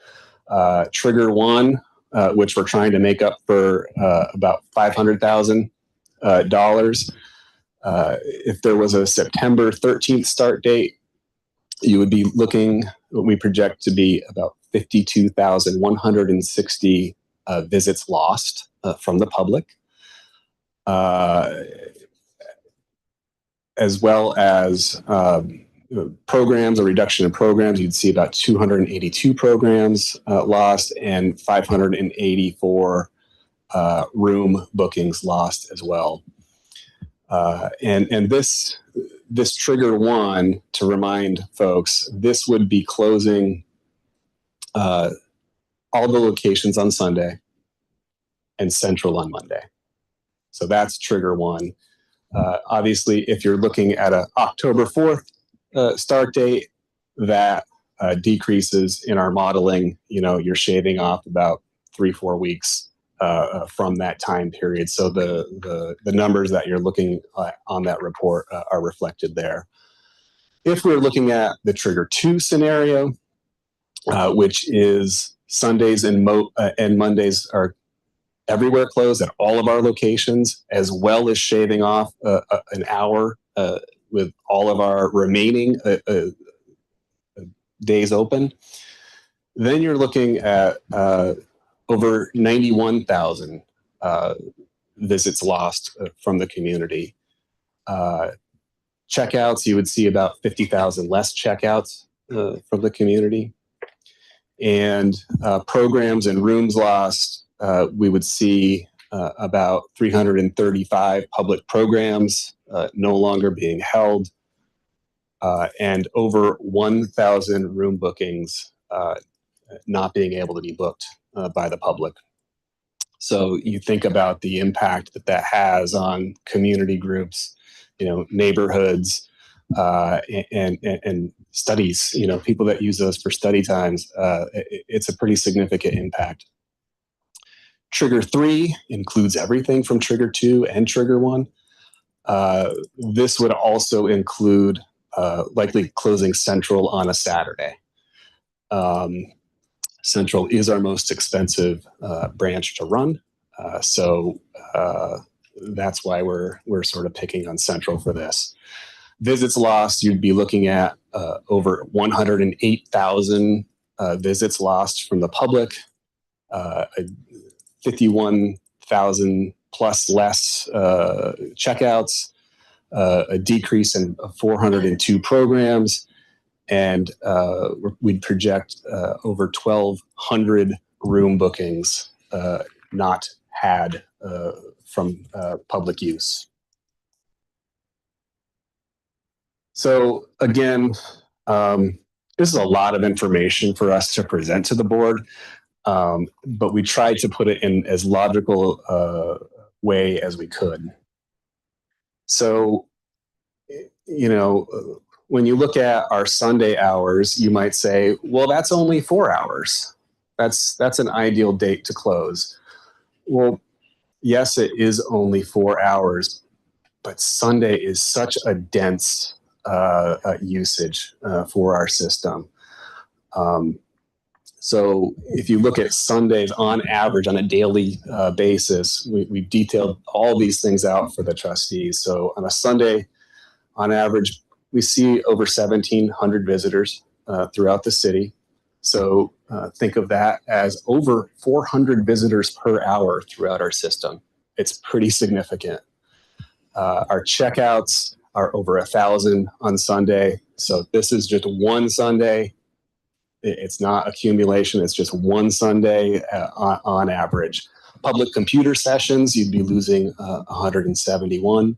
trigger 1, which we're trying to make up for about $500,000. If there was a September 13th start date, you would be looking, what we project to be about 52,160 visits lost from the public, as well as programs, a reduction in programs. You'd see about 282 programs lost and 584 room bookings lost as well. And this trigger 1, to remind folks, this would be closing all the locations on Sunday and Central on Monday. So that's trigger 1. Obviously, if you're looking at a October 4th start date, that decreases in our modeling. You know, you're shaving off about 3-4 weeks from that time period. So the numbers that you're looking at on that report are reflected there. If we're looking at the trigger 2 scenario, which is Sundays and Mondays are everywhere closed at all of our locations, as well as shaving off an hour with all of our remaining days open, then you're looking at over 91,000 visits lost from the community. Checkouts, you would see about 50,000 less checkouts from the community. And programs and rooms lost, we would see about 335 public programs no longer being held, and over 1,000 room bookings not being able to be booked by the public. So you think about the impact that that has on community groups, neighborhoods, and studies, people that use those for study times. It's a pretty significant impact. Trigger 3 includes everything from Trigger 2 and Trigger 1. This would also include likely closing Central on a Saturday. Central is our most expensive branch to run. So that's why we're sort of picking on Central for this. Visits lost, you'd be looking at over 108,000 visits lost from the public, 51,000 plus less checkouts, a decrease in 402 programs, and we'd project over 1,200 room bookings not had from public use. So again, this is a lot of information for us to present to the board, but we tried to put it in as logical way as we could. So, when you look at our Sunday hours, you might say, well, that's only 4 hours. That's an ideal date to close. Well, yes, it is only 4 hours, but Sunday is such a dense usage for our system. So if you look at Sundays on average on a daily basis, we've detailed all these things out for the trustees. So on a Sunday, on average, we see over 1,700 visitors throughout the city. So think of that as over 400 visitors per hour throughout our system. It's pretty significant. Our checkouts are over 1,000 on Sunday. So this is just one Sunday. It's not accumulation. It's just one Sunday on average. Public computer sessions, you'd be losing 171.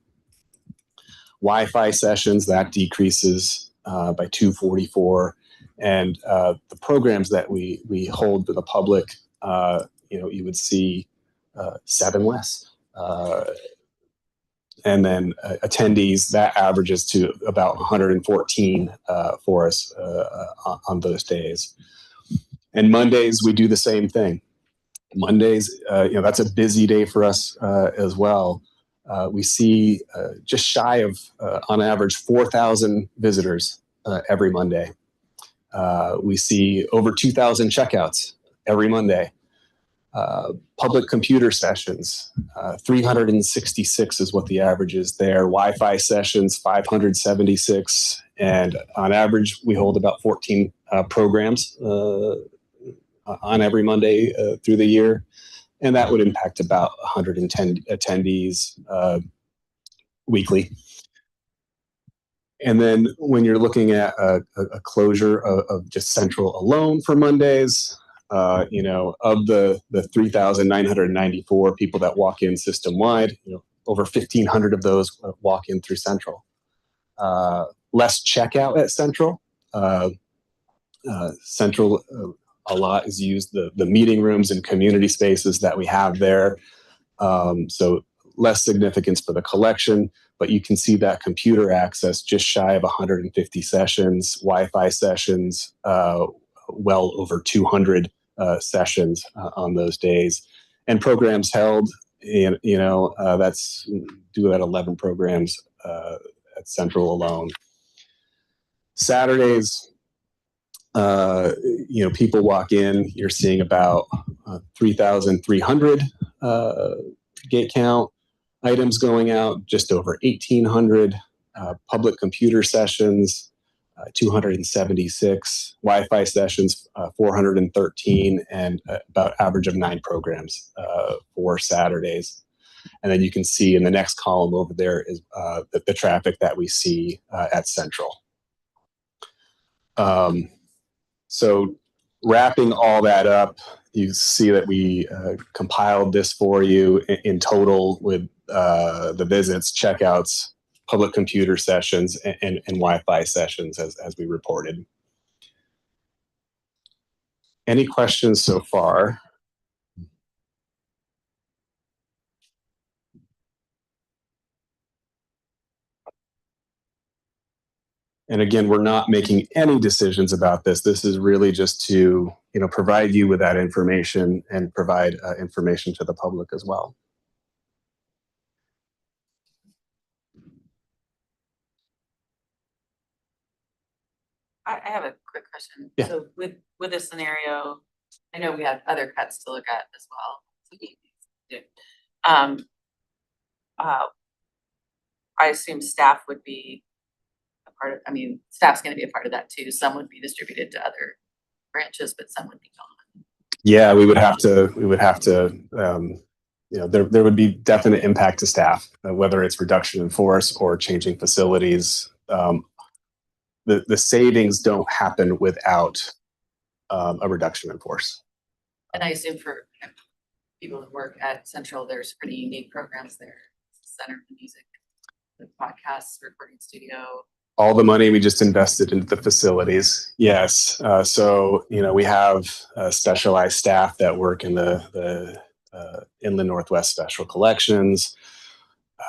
Wi-Fi sessions, that decreases by 244. And the programs that we hold to the public, you would see 7 less. And then attendees, that averages to about 114 for us on those days. And Mondays, we do the same thing. Mondays, that's a busy day for us as well. We see just shy of, on average, 4,000 visitors every Monday. We see over 2,000 checkouts every Monday. Public computer sessions, 366 is what the average is there. Wi-Fi sessions, 576. And on average, we hold about 14 programs on every Monday through the year. And that would impact about 110 attendees weekly. And then when you're looking at a closure of just Central alone for Mondays, of the 3,994 people that walk in system-wide, over 1,500 of those walk in through Central. Less checkout at Central. Central, a lot is used, the meeting rooms and community spaces that we have there. So less significance for the collection, but you can see that computer access just shy of 150 sessions, Wi-Fi sessions, well over 200 sessions on those days, and programs held. That's do that 11 programs at Central alone. Saturdays, people walk in. You're seeing about 3,300 gate count items going out, just over 1,800 public computer sessions, 276, Wi-Fi sessions, 413, and about average of 9 programs for Saturdays. And then you can see in the next column over there is the traffic that we see at Central. So wrapping all that up, you see that we compiled this for you in total with the visits, checkouts, public computer sessions, and Wi-Fi sessions as we reported. Any questions so far? And again, we're not making any decisions about this. This is really just to, provide you with that information and provide information to the public as well. I have a quick question. Yeah. So with this scenario, I know we have other cuts to look at as well. I assume staff would be a part of, staff's gonna be a part of that too. Some would be distributed to other branches, but some would be gone. Yeah, we would have to, there would be definite impact to staff, whether it's reduction in force or changing facilities. The savings don't happen without a reduction in force. And I assume for people who work at Central, there's pretty unique programs there. Center for Music, the podcasts, recording studio. All the money we just invested into the facilities. Yes. So, we have specialized staff that work in the Inland Northwest Special Collections,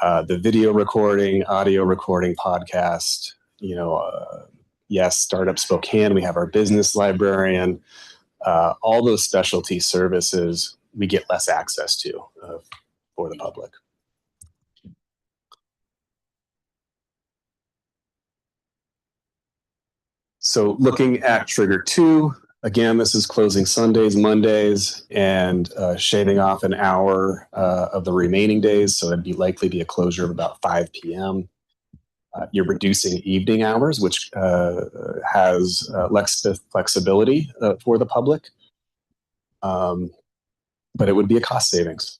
the video recording, audio recording, podcast, yes, Startup Spokane, we have our business librarian, all those specialty services we get less access to for the public. So looking at trigger 2, again, this is closing Sundays, Mondays, and shaving off an hour of the remaining days. So it'd likely be a closure of about 5 p.m. You're reducing evening hours, which has less flexibility for the public, but it would be a cost savings.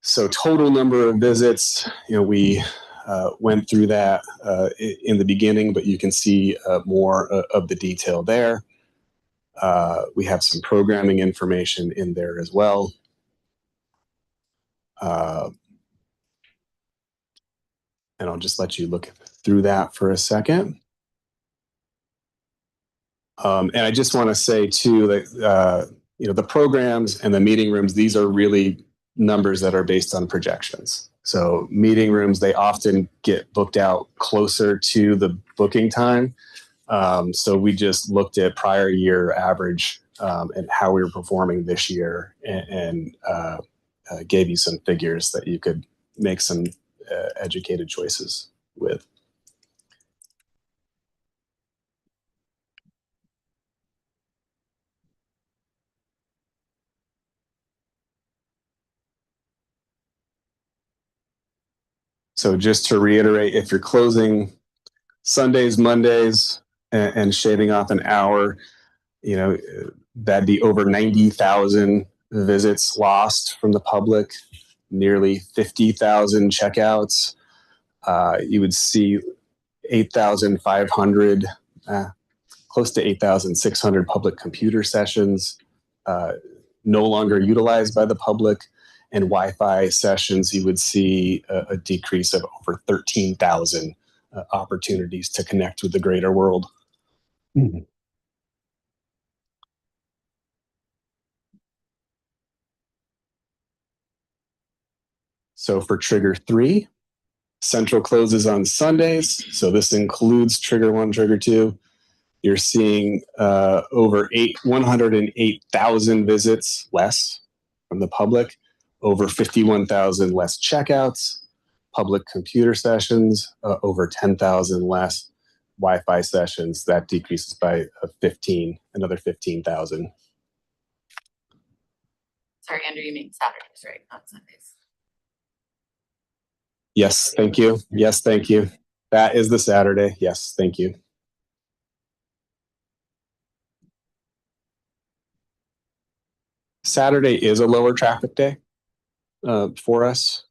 So total number of visits, we went through that in the beginning, but you can see more of the detail there. We have some programming information in there as well. And I'll just let you look through that for a second. And I just want to say too that the programs and the meeting rooms, these are really numbers that are based on projections. So meeting rooms, they often get booked out closer to the booking time. So we just looked at prior year average and how we were performing this year and gave you some figures that you could make some educated choices with. So just to reiterate, if you're closing Sundays, Mondays, and shaving off an hour, that'd be over 90,000 visits lost from the public, nearly 50,000 checkouts. You would see 8,500, close to 8,600 public computer sessions no longer utilized by the public. And Wi-Fi sessions, you would see a decrease of over 13,000 opportunities to connect with the greater world. Mm-hmm. So for trigger 3, Central closes on Sundays. So this includes trigger 1, trigger 2. You're seeing over 108,000 visits less from the public, over 51,000 less checkouts, public computer sessions, over 10,000 less Wi-Fi sessions. That decreases by another 15,000. Sorry, Andrew, you mean Saturdays, right? Not Sundays. Yes, thank you. Yes, thank you. That is the Saturday. Yes, thank you. Saturday is a lower traffic day for us.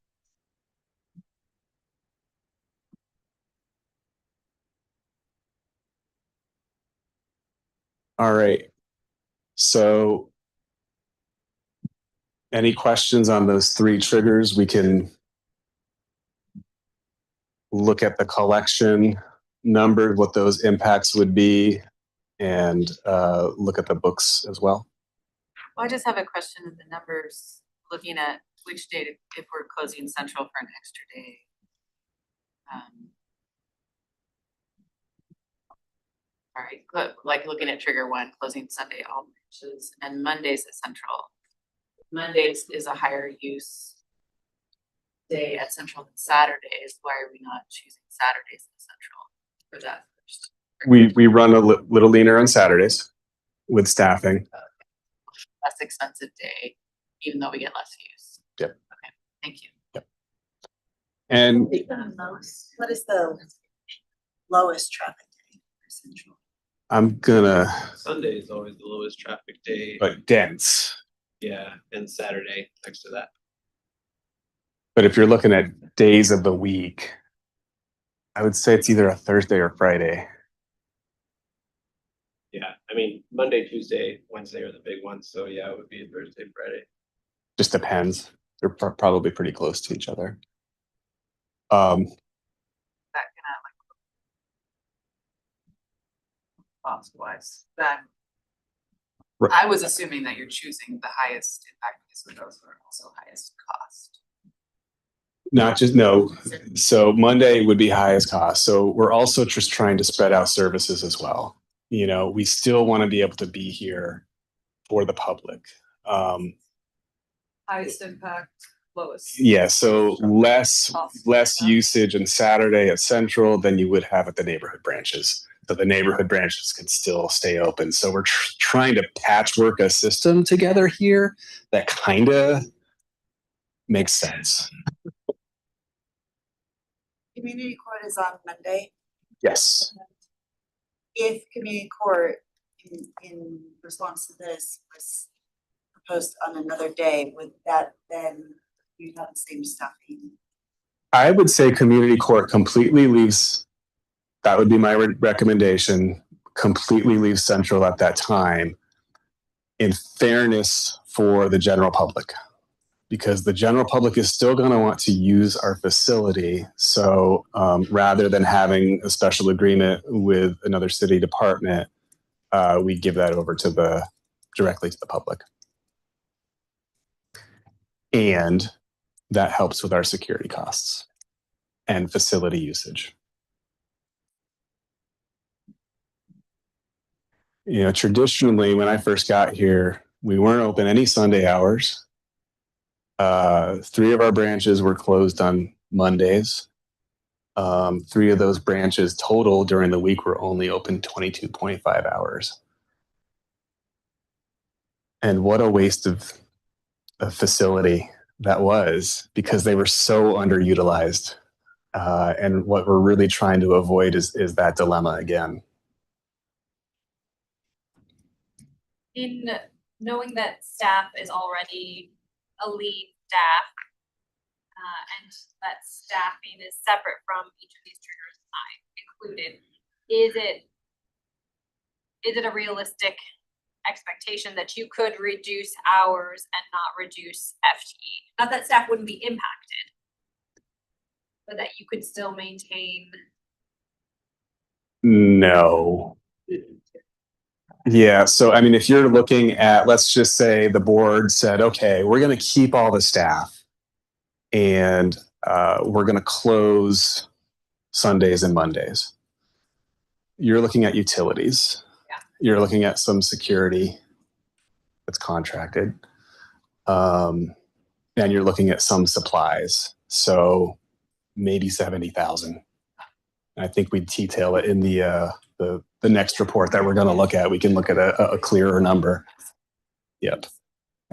All right. So any questions on those three triggers? We can look at the collection numbers, what those impacts would be, and look at the books as well. Well, I just have a question of the numbers, looking at which day, if we're closing central for an extra day. All right, like looking at trigger one, closing Sunday all branches and Mondays at central. Mondays is a higher use day at central than Saturdays. Why are we not choosing Saturdays at central for that first? We run a little leaner on Saturdays with staffing. Less expensive day, even though we get less use. Yep. Okay, thank you. Yep. And What is the lowest traffic day for Central? I'm gonna, Sunday is always the lowest traffic day. but dense. Yeah, and Saturday next to that. But if you're looking at days of the week, I would say it's either a Thursday or Friday. Yeah, I mean, Monday, Tuesday, Wednesday are the big ones. So yeah, it would be a Thursday, Friday. Just depends. They're probably pretty close to each other. That gonna like cost wise, then Right. I was assuming that you're choosing the highest impact because those are also highest cost. Not just, no. So Monday would be highest cost. So we're also just trying to spread out services as well. You know, we still want to be able to be here for the public. Highest impact, lowest. Yeah, so less usage on Saturday at Central than you would have at the neighborhood branches. But the neighborhood branches can still stay open. So we're trying to patchwork a system together here that kind of makes sense. Community court is on Monday. Yes. If community court in response to this was proposed on another day, would that then you'd have the same staffing? I would say community court completely leaves, that would be my recommendation, completely leave Central at that time in fairness for the general public. Because the general public is still going to want to use our facility. So rather than having a special agreement with another city department, we give that over to directly to the public. And that helps with our security costs and facility usage. You know, traditionally, when I first got here, we weren't open any Sunday hours. 3 of our branches were closed on Mondays. 3 of those branches total during the week were only open 22.5 hours. And what a waste of a facility that was, because they were so underutilized. And what we're really trying to avoid is that dilemma again. In knowing that staff is already a lead staff, and that staffing is separate from each of these triggers included, is it a realistic expectation that you could reduce hours and not reduce FTE? Not that staff wouldn't be impacted, but that you could still maintain. No. Yeah, so I mean, if you're looking at, let's just say the board said, okay, we're going to keep all the staff and we're going to close Sundays and Mondays. You're looking at utilities. Yeah. You're looking at some security that's contracted. And you're looking at some supplies. So maybe 70,000. I think we detail it in the next report that we're going to look at. We can look at a clearer number. Yep.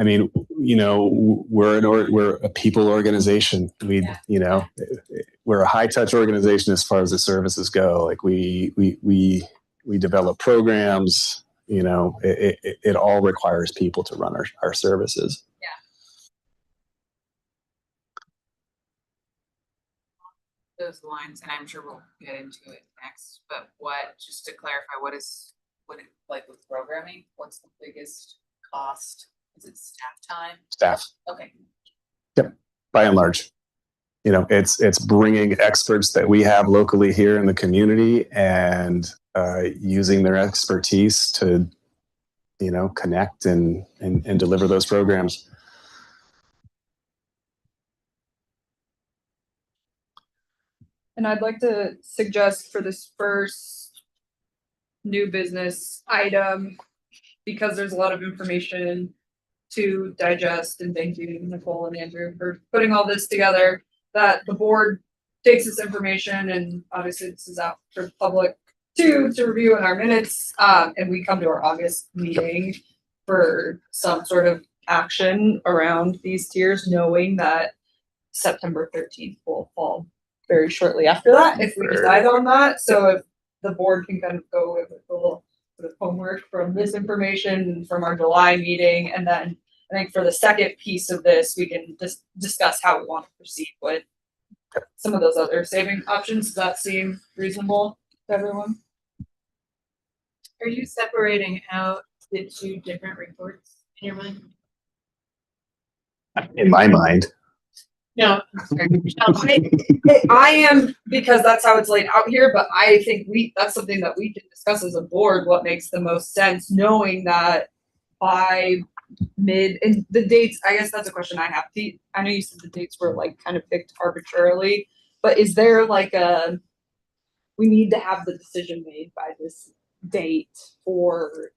I mean, you know, we're a people organization. We're a high touch organization as far as the services go. Like we develop programs. You know, it all requires people to run our services. Those lines, and I'm sure we'll get into it next, but just to clarify, what like with programming, what's the biggest cost? Is it staff time? Staff, Okay. by and large. You know, it's bringing experts that we have locally here in the community and using their expertise to, you know, connect and deliver those programs. And I'd like to suggest for this first new business item, because there's a lot of information to digest, and thank you, Nicole and Andrew, for putting all this together, that the board takes this information, and obviously this is out for the public to review in our minutes, and we come to our August meeting for some sort of action around these tiers, knowing that September 13th will fall very shortly after that, if we decide on that. So if the board can kind of go with a little sort of homework from this information from our July meeting, and then I think for the second piece of this, we can just discuss how we want to proceed with some of those other saving options. Does that seem reasonable to everyone? Are you separating out the two different reports in your mind? In my mind. No. I am, because that's how it's laid out here, but I think that's something that we can discuss as a board, what makes the most sense, knowing that by and the dates, I guess that's a question I have. I know you said the dates were like kind of picked arbitrarily, but is there like we need to have the decision made by this date for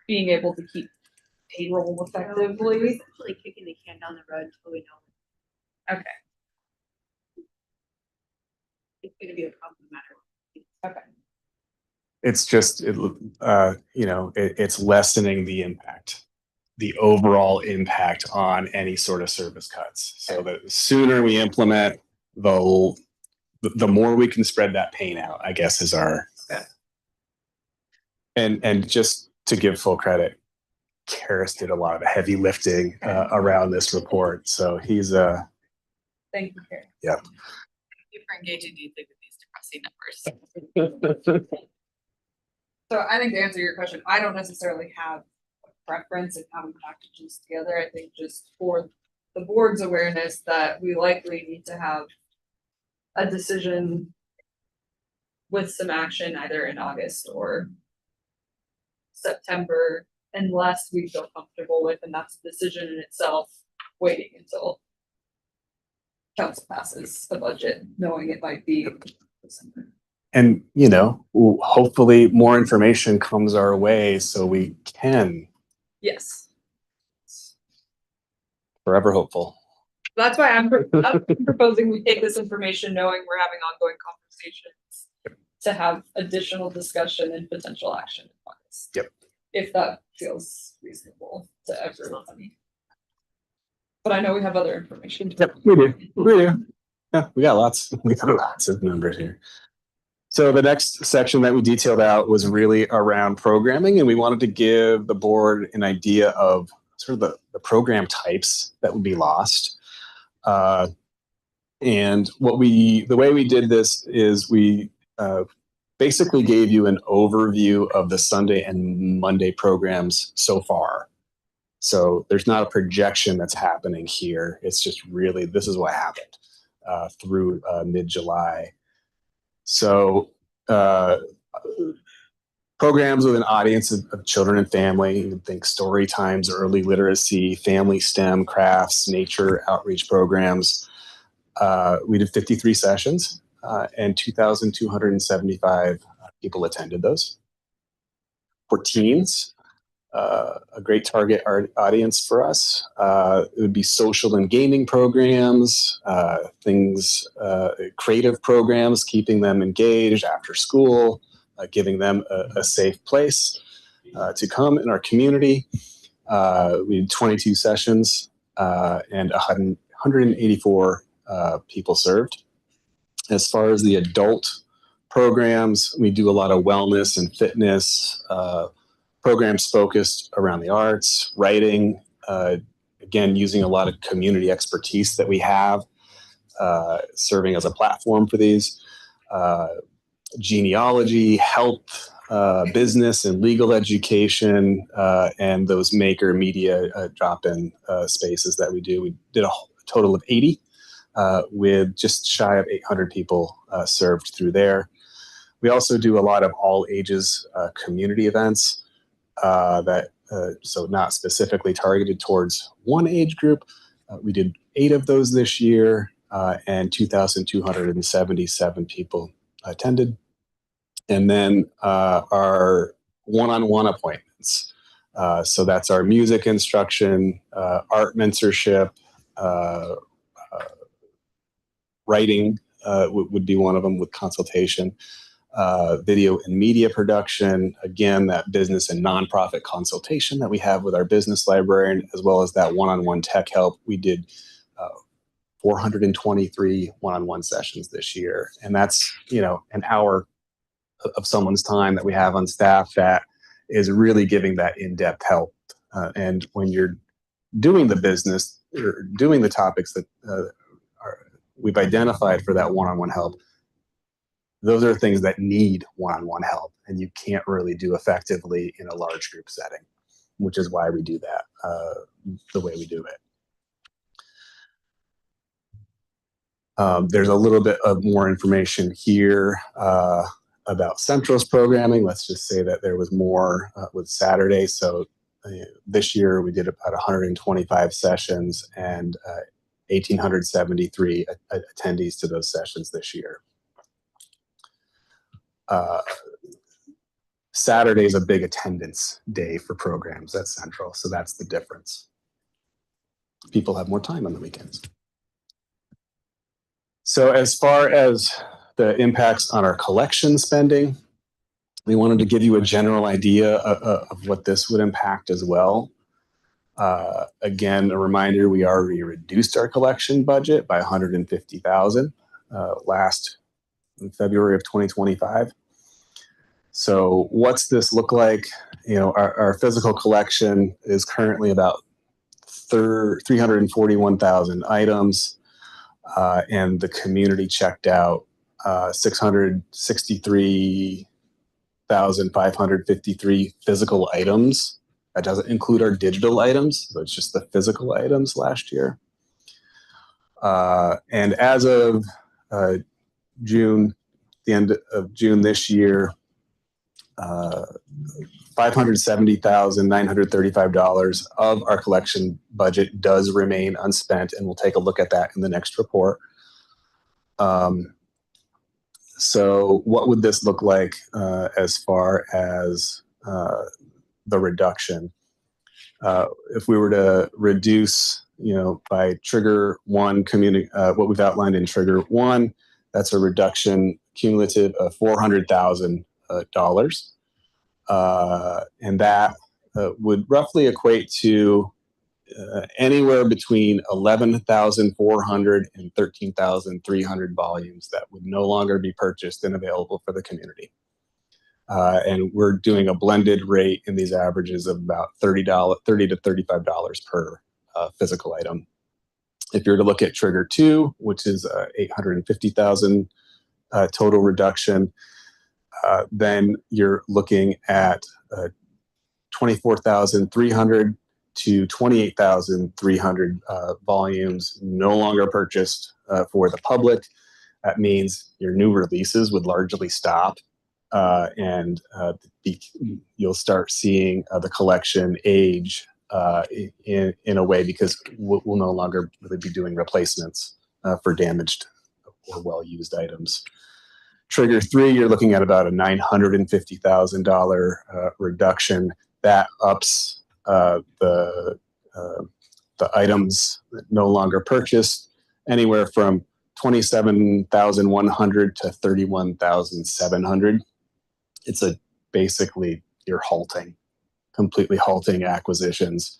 being able to keep payroll effectively? Essentially kicking the can down the road until we know. Okay. It's gonna be a problem no matter what. Okay. It's just, it's lessening the impact, the overall impact on any sort of service cuts. So the sooner we implement, the more we can spread that pain out, I guess, is our. And just to give full credit, Karis did a lot of the heavy lifting around this report. So he's Thank you, Karen. Yeah. Thank you for engaging deeply with these depressing numbers. So I think to answer your question, I don't necessarily have a preference in how we package this together. I think just for the board's awareness that we likely need to have a decision with some action either in August or September, unless we feel comfortable with, and that's a decision in itself, waiting until council passes the budget, knowing it might be December. And, hopefully more information comes our way so we can. Yes. Forever hopeful. That's why I'm proposing we take this information, knowing we're having ongoing conversations, to have additional discussion and potential action in August. Yep. If that feels reasonable to everyone. But I know we have other information. Yep, we do. Yeah, we got lots of numbers here. So the next section that we detailed out was really around programming, and we wanted to give the board an idea of sort of the program types that would be lost. And the way we did this is we basically gave you an overview of the Sunday and Monday programs so far. So there's not a projection that's happening here. It's just really, this is what happened through mid-July. So programs with an audience of children and family, you can think story times, early literacy, family STEM, crafts, nature outreach programs. We did 53 sessions and 2,275 people attended those. For teens, a great target audience for us. It would be social and gaming programs, creative programs, keeping them engaged after school, giving them a safe place to come in our community. We had 22 sessions and 184 people served. As far as the adult programs, we do a lot of wellness and fitness programs focused around the arts, writing, again, using a lot of community expertise that we have, serving as a platform for these. Genealogy, health, business and legal education, and those maker media drop-in spaces that we do. We did a total of 80 with just shy of 800 people served through there. We also do a lot of all ages community events so not specifically targeted towards one age group. We did 8 of those this year, and 2,277 people attended. And then our one-on-one appointments. So that's our music instruction, art mentorship, writing would be one of them with consultation, video and media production, again, that business and nonprofit consultation that we have with our business librarian, as well as that one-on-one tech help. We did 423 one-on-one sessions this year. And that's, an hour of someone's time that we have on staff that is really giving that in-depth help. And when you're doing the business or doing the topics that we've identified for that one-on-one help, those are things that need one-on-one help, and you can't really do effectively in a large group setting, which is why we do that the way we do it. There's a little bit of more information here about Central's programming. Let's just say that there was more with Saturday. So this year we did about 125 sessions and 1,873 attendees to those sessions this year. Saturday is a big attendance day for programs at Central, so that's the difference. People have more time on the weekends. So as far as the impacts on our collection spending, we wanted to give you a general idea of what this would impact as well. Again, a reminder, we already reduced our collection budget by $150,000 last in February of 2025. So what's this look like? Our physical collection is currently about 341,000 items, and the community checked out 663,553 physical items. That doesn't include our digital items, so it's just the physical items last year. And as of June, the end of June this year, $570,935 of our collection budget does remain unspent, and we'll take a look at that in the next report. So what would this look like as far as the reduction? If we were to reduce, by trigger one community, what we've outlined in trigger one, that's a reduction cumulative of $400,000. And that would roughly equate to anywhere between 11,400 and 13,300 volumes that would no longer be purchased and available for the community. And we're doing a blended rate in these averages of about $30 to $35 per physical item. If you're to look at trigger two, which is 850,000 total reduction, then you're looking at 24,300 to 28,300 volumes no longer purchased for the public. That means your new releases would largely stop, and you'll start seeing the collection age in a way, because we'll no longer really be doing replacements for damaged or well-used items. Trigger three, you're looking at about a $950,000 reduction. That ups the items no longer purchased anywhere from 27,100 to 31,700. It's basically you're halting completely halting acquisitions.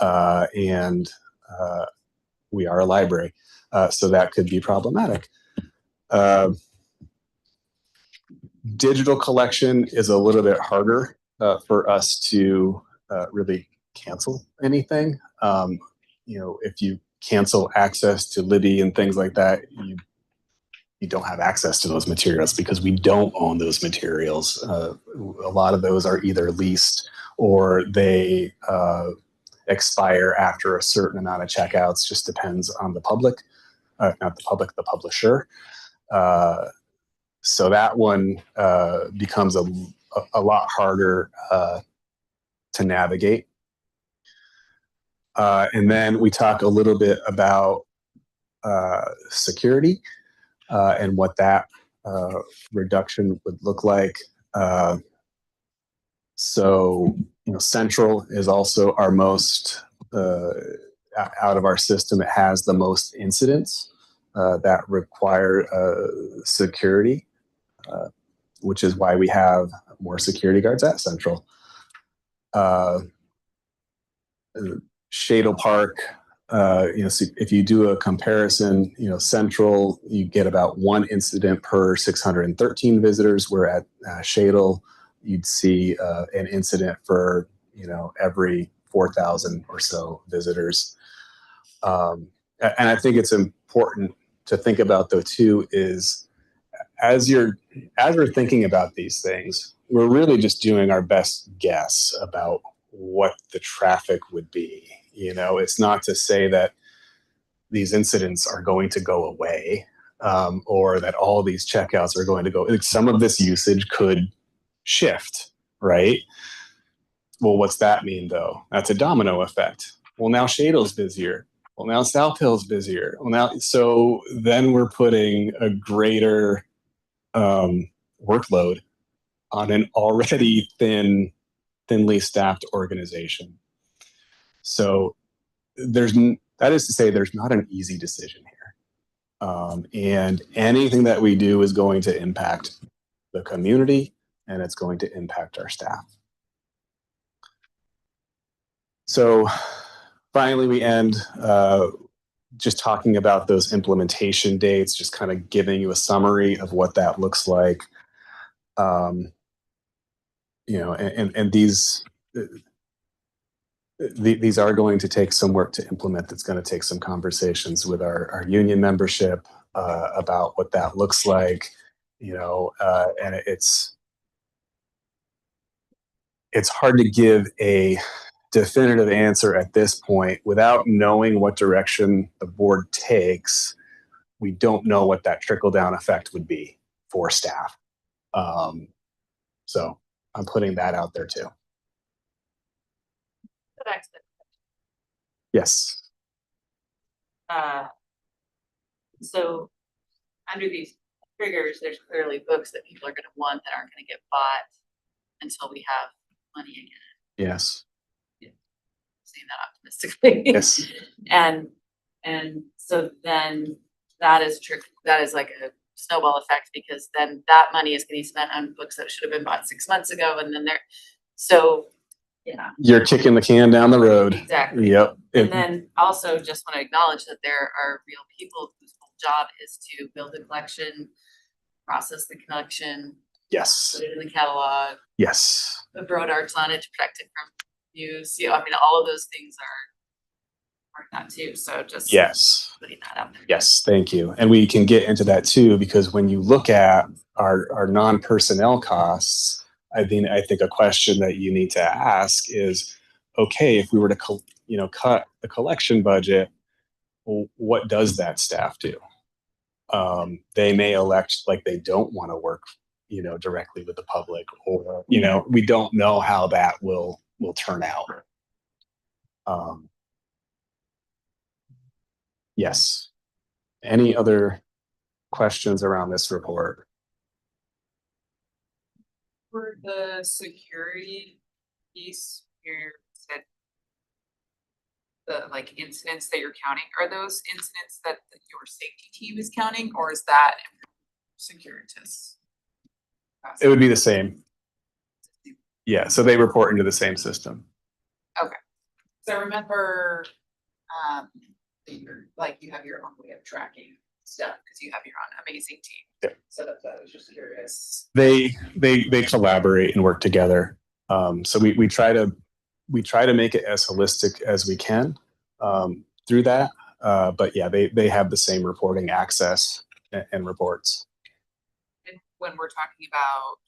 And we are a library, so that could be problematic. Digital collection is a little bit harder for us to really cancel anything. If you cancel access to Libby and things like that, you don't have access to those materials because we don't own those materials. A lot of those are either leased or they expire after a certain amount of checkouts. Just depends on the public, not the public, the publisher. So that one becomes a lot harder to navigate. And then we talk a little bit about security and what that reduction would look like. So, Central is also our most, out of our system, it has the most incidents that require security, which is why we have more security guards at Central. Shadle Park, so if you do a comparison, Central, you get about 1 incident per 613 visitors, where at Shadle, you'd see an incident for, every 4,000 or so visitors. And I think it's important to think about, though, too, is as we're thinking about these things, we're really just doing our best guess about what the traffic would be. It's not to say that these incidents are going to go away, or that all these checkouts are going to go. Some of this usage could shift, right? Well, what's that mean, though? That's a domino effect. Well, now Shadle's busier. Well, now South Hill's busier. So then we're putting a greater workload on an already thinly staffed organization. So that is to say, there's not an easy decision here. And anything that we do is going to impact the community, and it's going to impact our staff. So finally, we end just talking about those implementation dates, just kind of giving you a summary of what that looks like. And these are going to take some work to implement. That's going to take some conversations with our union membership about what that looks like, and it's hard to give a definitive answer at this point without knowing what direction the board takes. We don't know what that trickle down effect would be for staff. So I'm putting that out there too. Yes. So under these triggers, there's clearly books that people are gonna want that aren't gonna get bought until we have money again. Yes. Saying that optimistically. Yes. And so then that is like a snowball effect, because then that money is getting spent on books that should have been bought 6 months ago, and then yeah. You're kicking the can down the road. Exactly. Yep. And then also just want to acknowledge that there are real people whose whole job is to build a collection, process the collection, Yes. put it in the catalog, Yes. put broad arts on it to protect it from use. All of those things are that too. So just Yes. putting that out there. Yes, thank you. And we can get into that too, because when you look at our non-personnel costs, I think a question that you need to ask is, okay, if we were to cut the collection budget, well, what does that staff do? They may elect, like, they don't want to work, directly with the public, or we don't know how that will turn out. Yes. Any other questions around this report? For the security piece, you said the incidents that you're counting, are those incidents that your safety team is counting, or is that Securitas? It would be the same. Yeah, so they report into the same system. So I remember, that you're, like, you have your own way of tracking stuff, because you have your own amazing team. Yeah. So that's why I was just curious. They collaborate and work together. So we try to make it as holistic as we can through that. But yeah, they have the same reporting access and reports. And when we're talking about,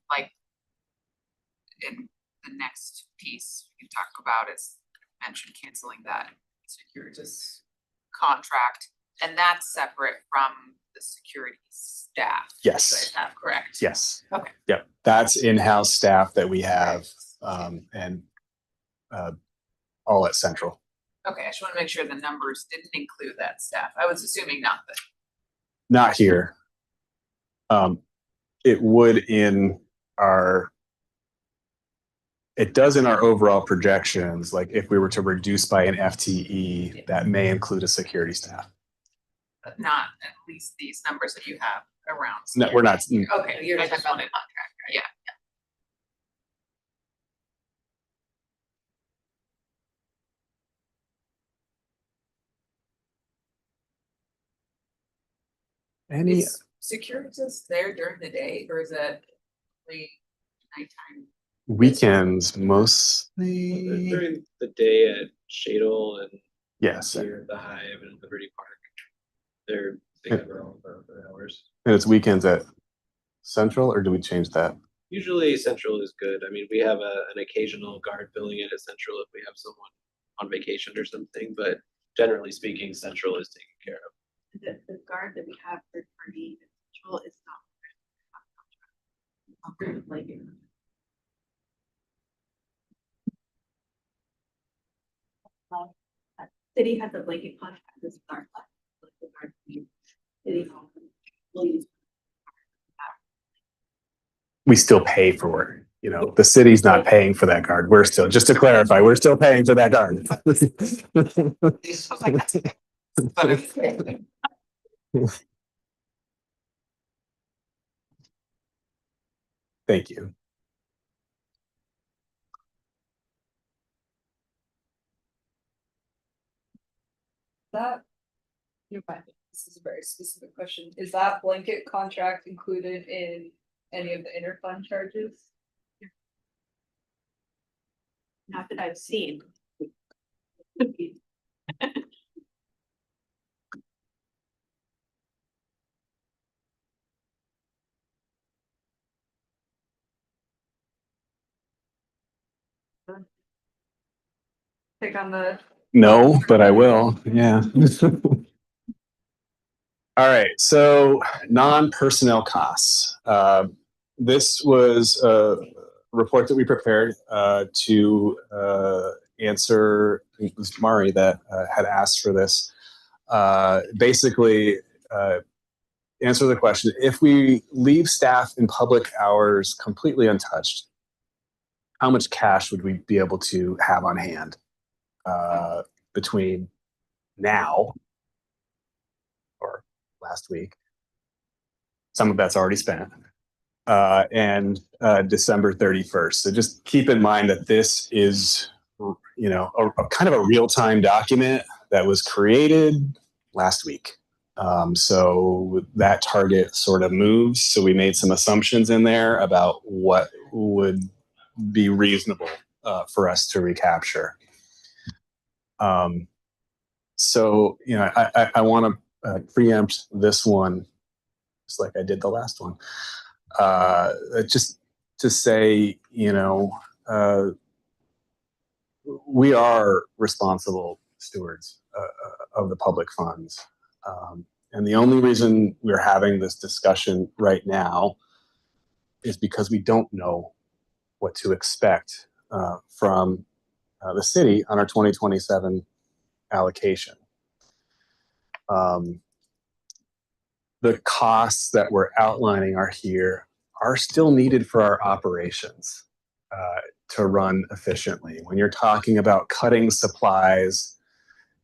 like, in the next piece we can talk about is mention canceling that Securitas contract, and that's separate from the security staff. Yes. Is that correct? Yes. Okay. Yep. That's in-house staff that we have and all at Central. Okay, I just wanna make sure the numbers didn't include that staff. I was assuming not, but Not here. It would in our. It does in our overall projections. Like if we were to reduce by an FTE, that may include a security staff. but not at least these numbers that you have around. No, we're not. Okay, You're I talking just about the wanted, contract, right? yeah. Any Is Securitas there during the day, or is it only nighttime? weekends mostly? During the day at Shadle and Yes. here at the Hive and Liberty Park. They cover all the hours. And it's weekends at Central, or do we change that? Usually Central is good. I mean, we have an occasional guard filling in at Central if we have someone on vacation or something, but generally speaking, Central is taken care of. The guard that we have third party control is not. Like, city has a blanket contract with our city hall. We still pay for it. You know, the city's not paying for that guard. We're still, just to clarify, we're still paying for that guard. Thank you. That, this is a very specific question. Is that blanket contract included in any of the interfund charges? Not that I've seen. Take on the, No, but I will. Yeah. All right. So non-personnel costs. This was a report that we prepared to answer. It was Mari that had asked for this. Basically, answer the question: if we leave staff in public hours completely untouched, how much cash would we be able to have on hand between now or last week? Some of that's already spent. And December 31st. So just keep in mind that this is, you know, a kind of a real-time document that was created last week. So that target sort of moves. So we made some assumptions in there about what would be reasonable for us to recapture. So, you know, I want to preempt this one, just like I did the last one. Just to say, you know, we are responsible stewards of the public funds. And the only reason we're having this discussion right now is because we don't know what to expect from the city on our 2027 allocation. The costs that we're outlining are here are still needed for our operations to run efficiently. When you're talking about cutting supplies,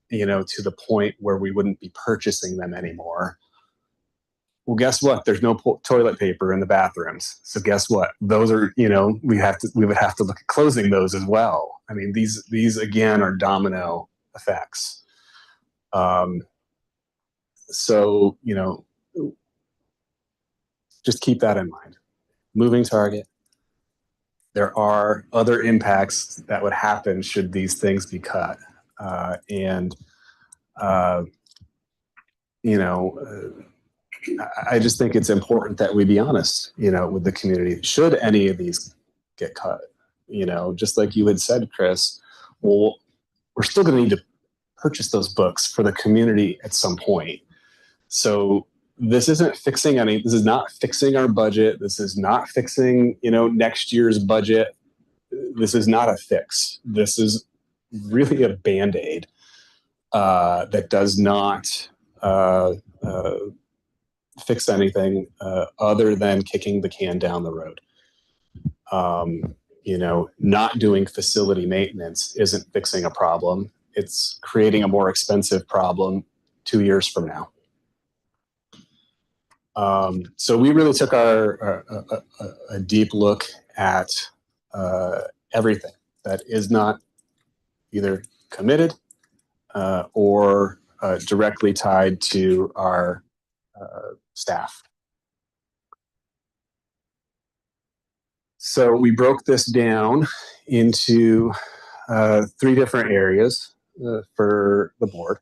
you know, to the point where we wouldn't be purchasing them anymore, Well, guess what? There's no toilet paper in the bathrooms. So guess what? Those are, we would have to look at closing those as well. I mean, these again are domino effects. So, just keep that in mind. Moving target. There are other impacts that would happen should these things be cut. I just think it's important that we be honest, with the community. Should any of these get cut, just like you had said, Chris, well, we're still going to need to purchase those books for the community at some point. So this is not fixing our budget. This is not fixing, next year's budget. This is not a fix. This is really a Band-Aid that does not fix anything other than kicking the can down the road. Not doing facility maintenance isn't fixing a problem. It's creating a more expensive problem 2 years from now. So we really took a deep look at everything that is not either committed or directly tied to our staff. So we broke this down into 3 different areas for the board.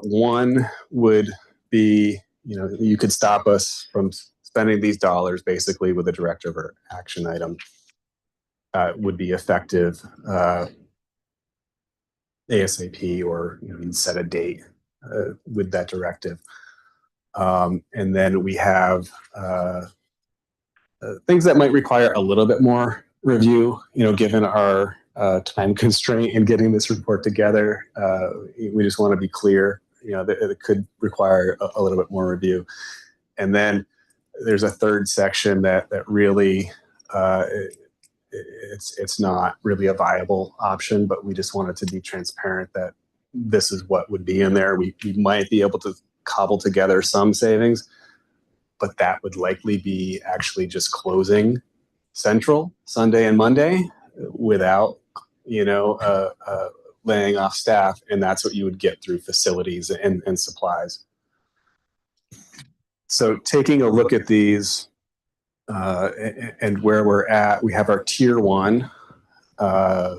One would be, you could stop us from spending these dollars basically with a directive or action item. Would be effective ASAP, or you'd set a date with that directive. And then we have things that might require a little bit more review, given our time constraint in getting this report together. We just want to be clear, that it could require a little bit more review. And then there's a third section that really, it's not really a viable option, but we just wanted to be transparent that this is what would be in there. We might be able to cobble together some savings, but that would likely be actually just closing Central Sunday and Monday without, laying off staff. And that's what you would get through facilities and supplies. So taking a look at these and where we're at, we have our tier 1, our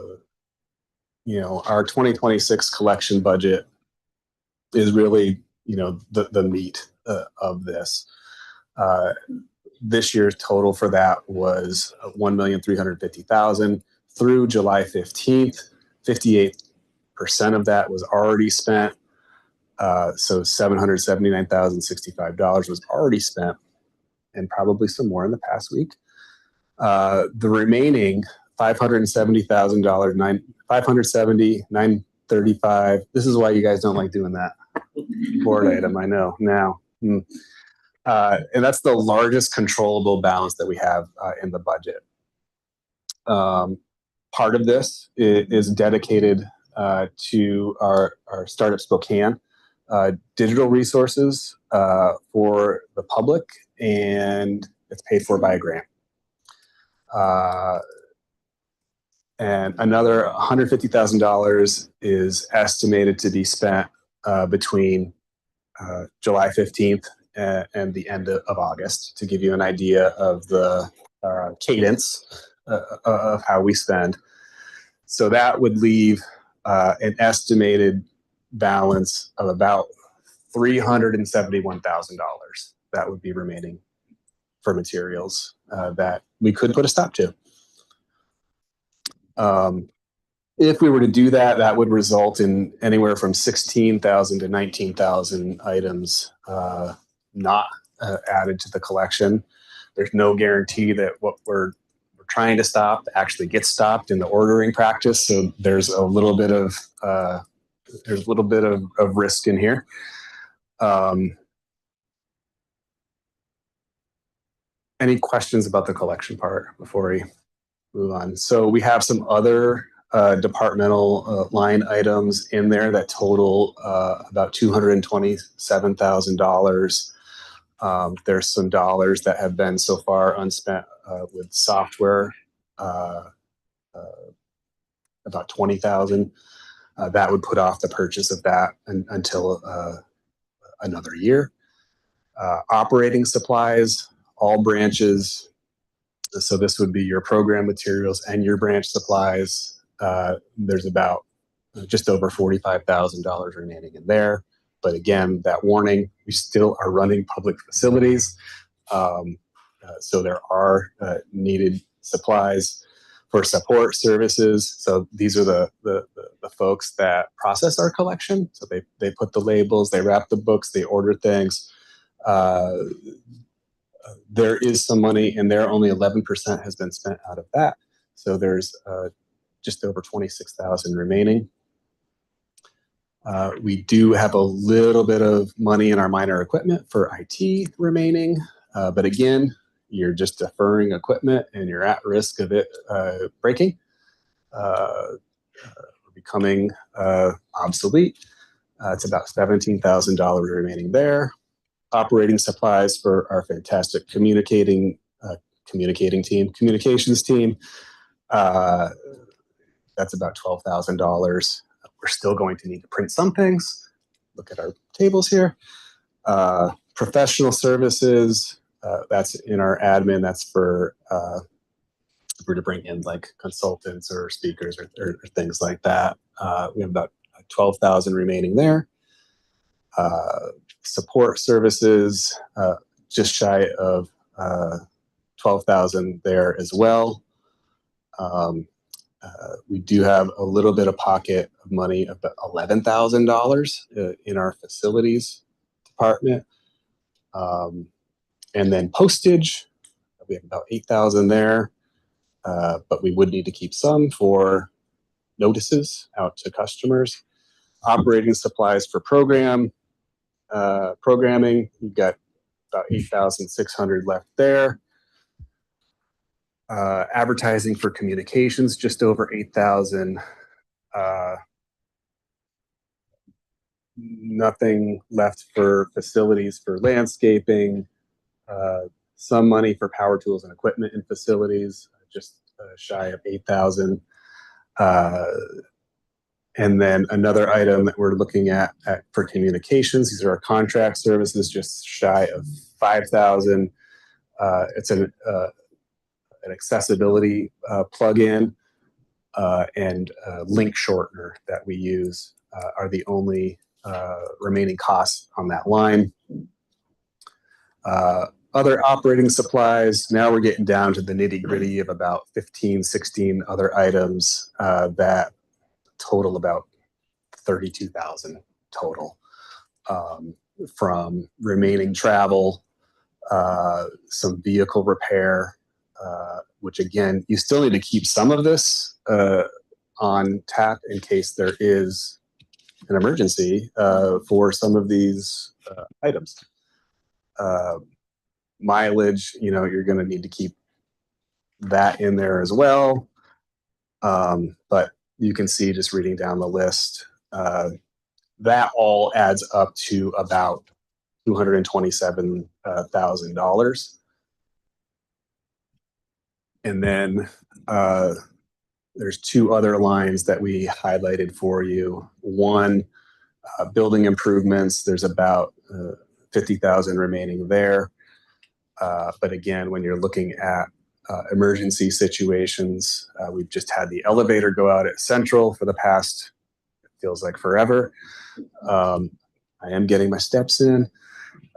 2026 collection budget is really, the meat of this. This year's total for that was $1,350,000 through July 15th. 58% of that was already spent. So $779,065 was already spent, and probably some more in the past week. The remaining $570,000, $570,935. This is why you guys don't like doing that board item. I know now. And that's the largest controllable balance that we have in the budget. Part of this is dedicated to our Startup Spokane digital resources for the public, and it's paid for by a grant. And another $150,000 is estimated to be spent between July 15th and the end of August, to give you an idea of the cadence of how we spend. So that would leave an estimated balance of about $371,000 that would be remaining for materials that we could put a stop to. If we were to do that, that would result in anywhere from 16,000 to 19,000 items not added to the collection. There's no guarantee that what we're trying to stop actually gets stopped in the ordering practice. So there's a little bit of risk in here. Any questions about the collection part before we move on? So we have some other departmental line items in there that total about $227,000. There's some dollars that have been so far unspent with software, about 20,000. That would put off the purchase of that until another year. Operating supplies, all branches. So this would be your program materials and your branch supplies. There's about just over $45,000 remaining in there. But again, that warning, we still are running public facilities. So there are needed supplies for support services. So these are the folks that process our collection. So they put the labels, they wrap the books, they order things. There is some money in there. Only 11% has been spent out of that. So there's just over 26,000 remaining. We do have a little bit of money in our minor equipment for IT remaining. But again, you're just deferring equipment and you're at risk of it breaking, becoming obsolete. It's about $17,000 remaining there. Operating supplies for our fantastic communications team. That's about $12,000. We're still going to need to print some things. Look at our tables here. Professional services, that's in our admin. That's for if we're to bring in like consultants or speakers or things like that. We have about 12,000 remaining there. Support services, just shy of 12,000 there as well. We do have a little bit of pocket of money, about $11,000 in our facilities department. And then postage, we have about 8,000 there, but we would need to keep some for notices out to customers. Operating supplies for programming, we've got about 8,600 left there. Advertising for communications, just over 8,000. Nothing left for facilities for landscaping. Some money for power tools and equipment in facilities, just shy of 8,000. And then another item that we're looking at for communications, these are our contract services, just shy of 5,000. It's an accessibility plugin and link shortener that we use are the only remaining costs on that line. Other operating supplies, now we're getting down to the nitty gritty of about 15, 16 other items that total about 32,000 total, from remaining travel, some vehicle repair, which again, you still need to keep some of this on tap in case there is an emergency for some of these items. Mileage, you're going to need to keep that in there as well. But you can see just reading down the list, that all adds up to about $227,000. And then there's two other lines that we highlighted for you. One, building improvements, there's about 50,000 remaining there. But again, when you're looking at emergency situations, we've just had the elevator go out at Central for the past, it feels like forever. I am getting my steps in,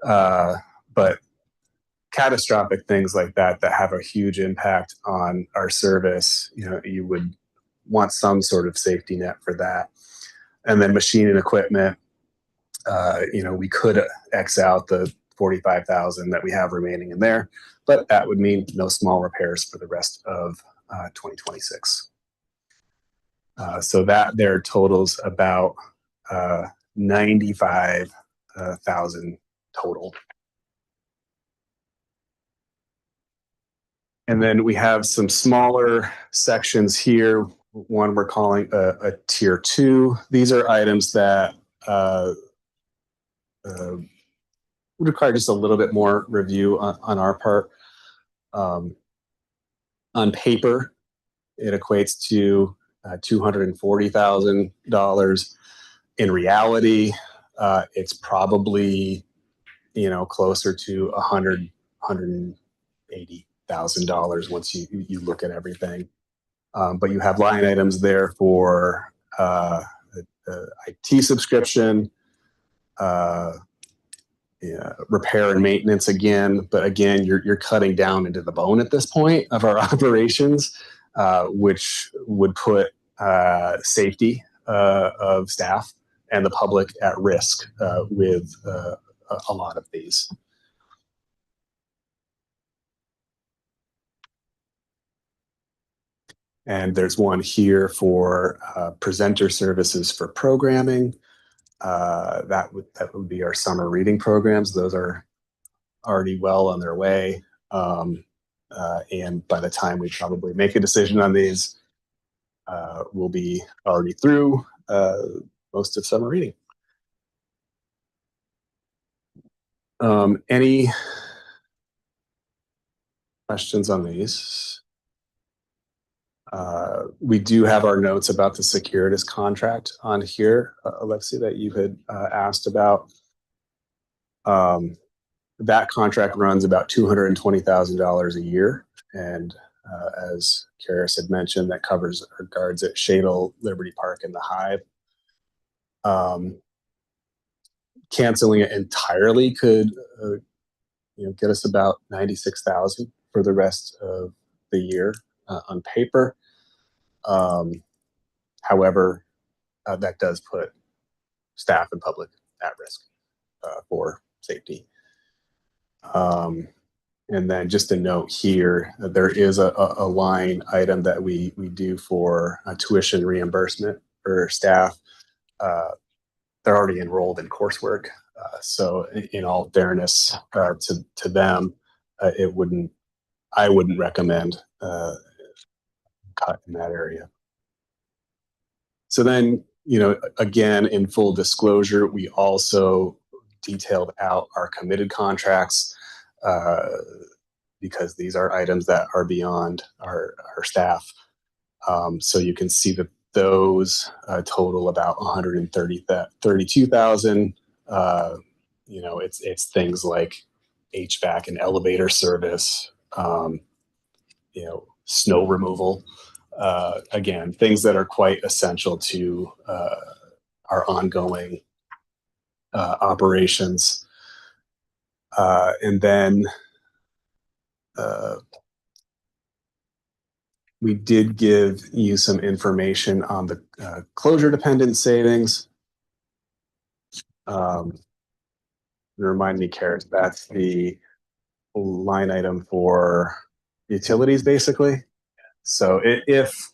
but catastrophic things like that have a huge impact on our service. You would want some sort of safety net for that. And then machine and equipment, we could X out the 45,000 that we have remaining in there, but that would mean no small repairs for the rest of 2026. So that there totals about 95,000 total. And then we have some smaller sections here. One we're calling a tier 2. These are items that would require just a little bit more review on our part. On paper, it equates to $240,000. In reality, it's probably, closer to $180,000 once you look at everything. But you have line items there for the IT subscription, repair and maintenance again. But again, you're cutting down into the bone at this point of our operations, which would put safety of staff and the public at risk with a lot of these. And there's one here for presenter services for programming. That would be our summer reading programs. Those are already well on their way. And by the time we probably make a decision on these, we'll be already through most of summer reading. Any questions on these? We do have our notes about the Securitas contract on here, Alexi, that you had asked about. That contract runs about $220,000 a year. And as Karis had mentioned, that covers our guards at Shadle, Liberty Park, and the Hive. Canceling it entirely could get us about $96,000 for the rest of the year on paper. However, that does put staff and public at risk for safety. And then just a note here, there is a line item that we do for tuition reimbursement for staff. They're already enrolled in coursework. So in all fairness to them, I wouldn't recommend cut in that area. So then, again, in full disclosure, we also detailed out our committed contracts because these are items that are beyond our staff. So you can see that those total about $132,000. It's things like HVAC and elevator service, snow removal. Again, things that are quite essential to our ongoing operations. And then we did give you some information on the closure dependent savings. Remind me, Karis, that's the line item for utilities, basically. So if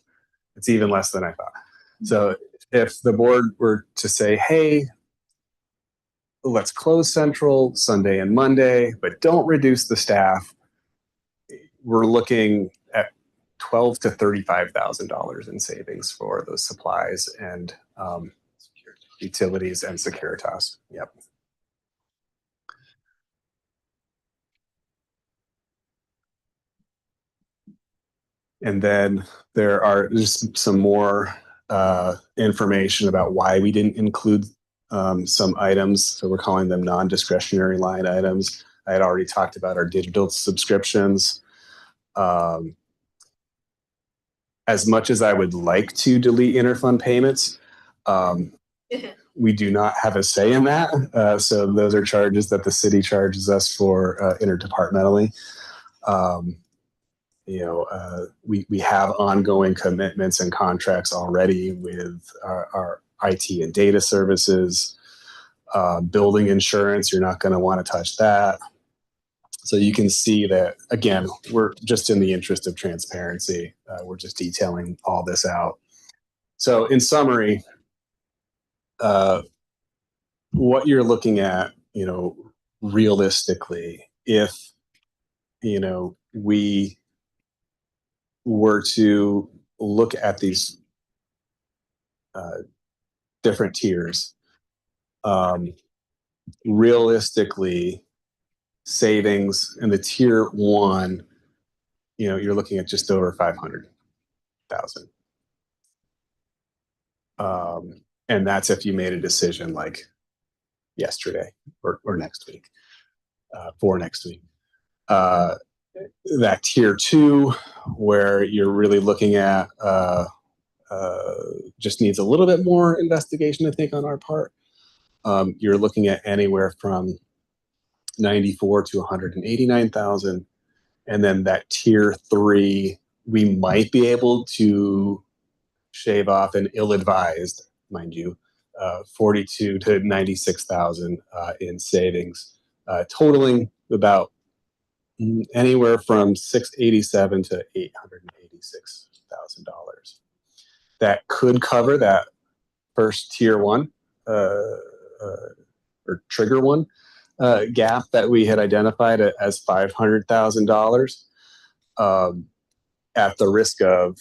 it's even less than I thought. So if the board were to say, hey, let's close Central Sunday and Monday, but don't reduce the staff, we're looking at $12,000 to $35,000 in savings for those supplies and utilities and Securitas. Yep. And then there are just some more information about why we didn't include some items. So we're calling them non-discretionary line items. I had already talked about our digital subscriptions. As much as I would like to delete interfund payments, we do not have a say in that. So those are charges that the city charges us for interdepartmentally. We have ongoing commitments and contracts already with our IT and data services, building insurance. You're not going to want to touch that. So you can see that, again, we're just in the interest of transparency. We're just detailing all this out. So in summary, what you're looking at, realistically, if, we were to look at these different tiers, realistically, savings in the tier 1, you're looking at just over 500,000. And that's if you made a decision like yesterday or next week, for next week. That tier 2, where you're really looking at, just needs a little bit more investigation, I think, on our part. You're looking at anywhere from 94 to 189,000, and then that tier 3, we might be able to shave off an ill-advised, mind you, 42 to 96,000 in savings, totaling about anywhere from $687 to $886,000. That could cover that first tier 1 or trigger 1 gap that we had identified as $500,000, at the risk of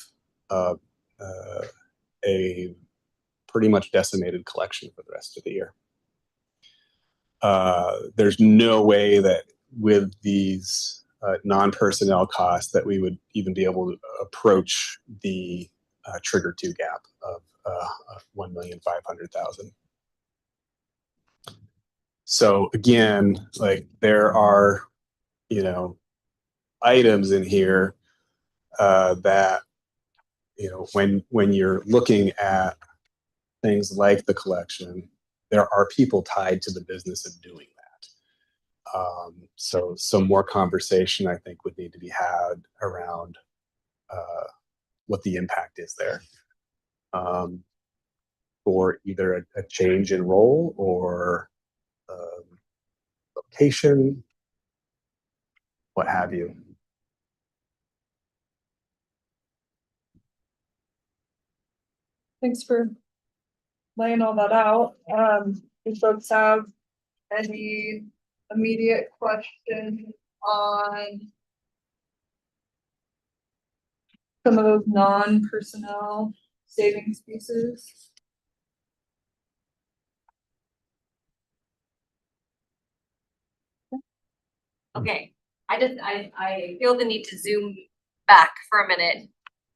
a pretty much decimated collection for the rest of the year. There's no way that with these non-personnel costs that we would even be able to approach the trigger 2 gap of $1,500,000. So again, like there are, items in here that, when you're looking at things like the collection, there are people tied to the business of doing that. So some more conversation, I think, would need to be had around what the impact is there, for either a change in role or location, what have you. Thanks for laying all that out. Do folks have any immediate questions on some of those non-personnel savings pieces? Okay, I feel the need to zoom back for a minute.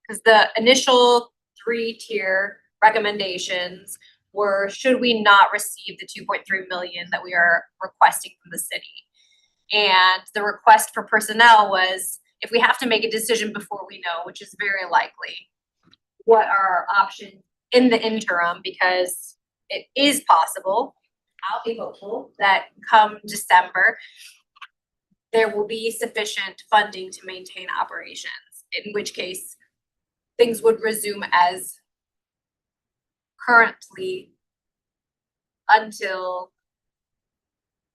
Because the initial 3-tier recommendations were, should we not receive the 2.3 million that we are requesting from the city? And the request for personnel was, if we have to make a decision before we know, which is very likely, what are our options in the interim? Because it is possible, I'll be hopeful, that come December, there will be sufficient funding to maintain operations, in which case things would resume as currently until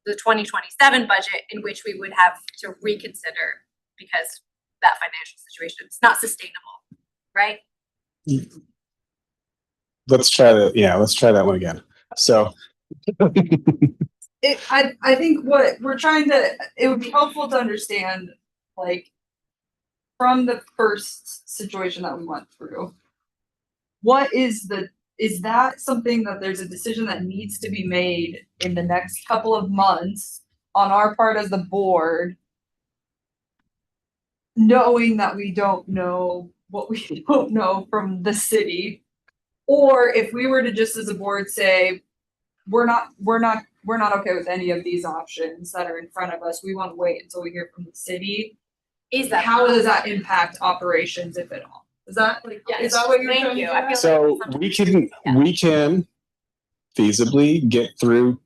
the 2027 budget, in which we would have to reconsider because that financial situation is not sustainable, right? Let's try that. Yeah, let's try that one again. So I think what we're trying to, it would be helpful to understand, like, from the first situation that we went through, is that something that there's a decision that needs to be made in the next couple of months on our part as the board, knowing that we don't know what we don't know from the city? Or if we were to just as a board say, we're not okay with any of these options that are in front of us, we want to wait until we hear from the city. How does that impact operations, if at all? Is that is that what you're Thank trying to you. do? I feel So we can feasibly get through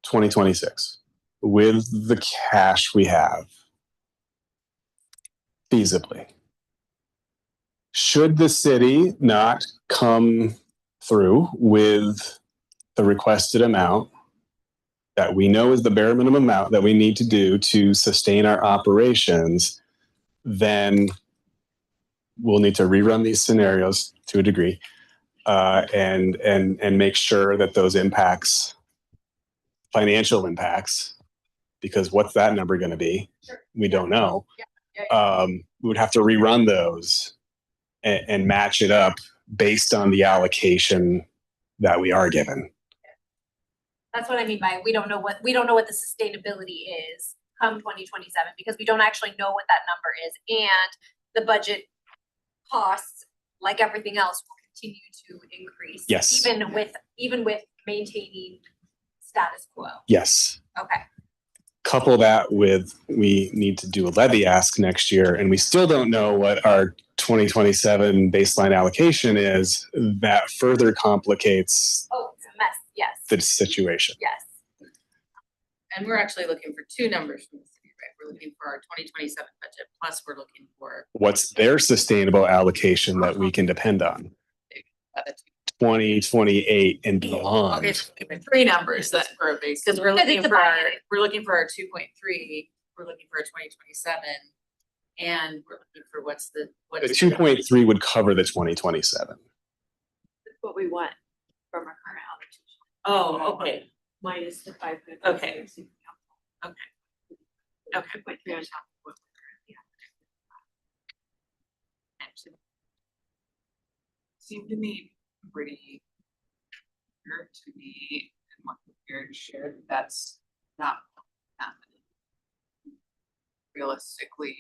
2026 with the cash we have. Feasibly. Should the city not come through with the requested amount that we know is the bare minimum amount that we need to do to sustain our operations, then we'll need to rerun these scenarios to a degree, and make sure that those impacts, financial impacts, because what's that number going to be? Sure. We don't know. Yeah. We would have to rerun those and match it up based on the allocation that we are given. That's what I mean by we don't know what the sustainability is come 2027, because we don't actually know what that number is, and the budget costs, like everything else, will continue to increase. Yes. Even with maintaining status quo. Yes. Okay. Couple that with, we need to do a levy ask next year, and we still don't know what our 2027 baseline allocation is. That further complicates Oh, it's a mess. Yes. the situation. Yes. And we're actually looking for two numbers from the city, right? We're looking for our 2027 budget, plus we're looking for What's their sustainable allocation that we can depend on? other two. 2028 and Okay, beyond. so three numbers then, For a base. because we're Because looking it's a for our, biennial. we're looking for our 2.3, we're looking for our 2027, and we're looking for what's the. The 2.3 would cover the 2027. That's what we want from our current allocation. Oh, okay, Minus the 5. Okay. okay. 2.3 on top of what we're Actually, seemed to me pretty clear to me and what Karen shared, that's not happening. Realistically,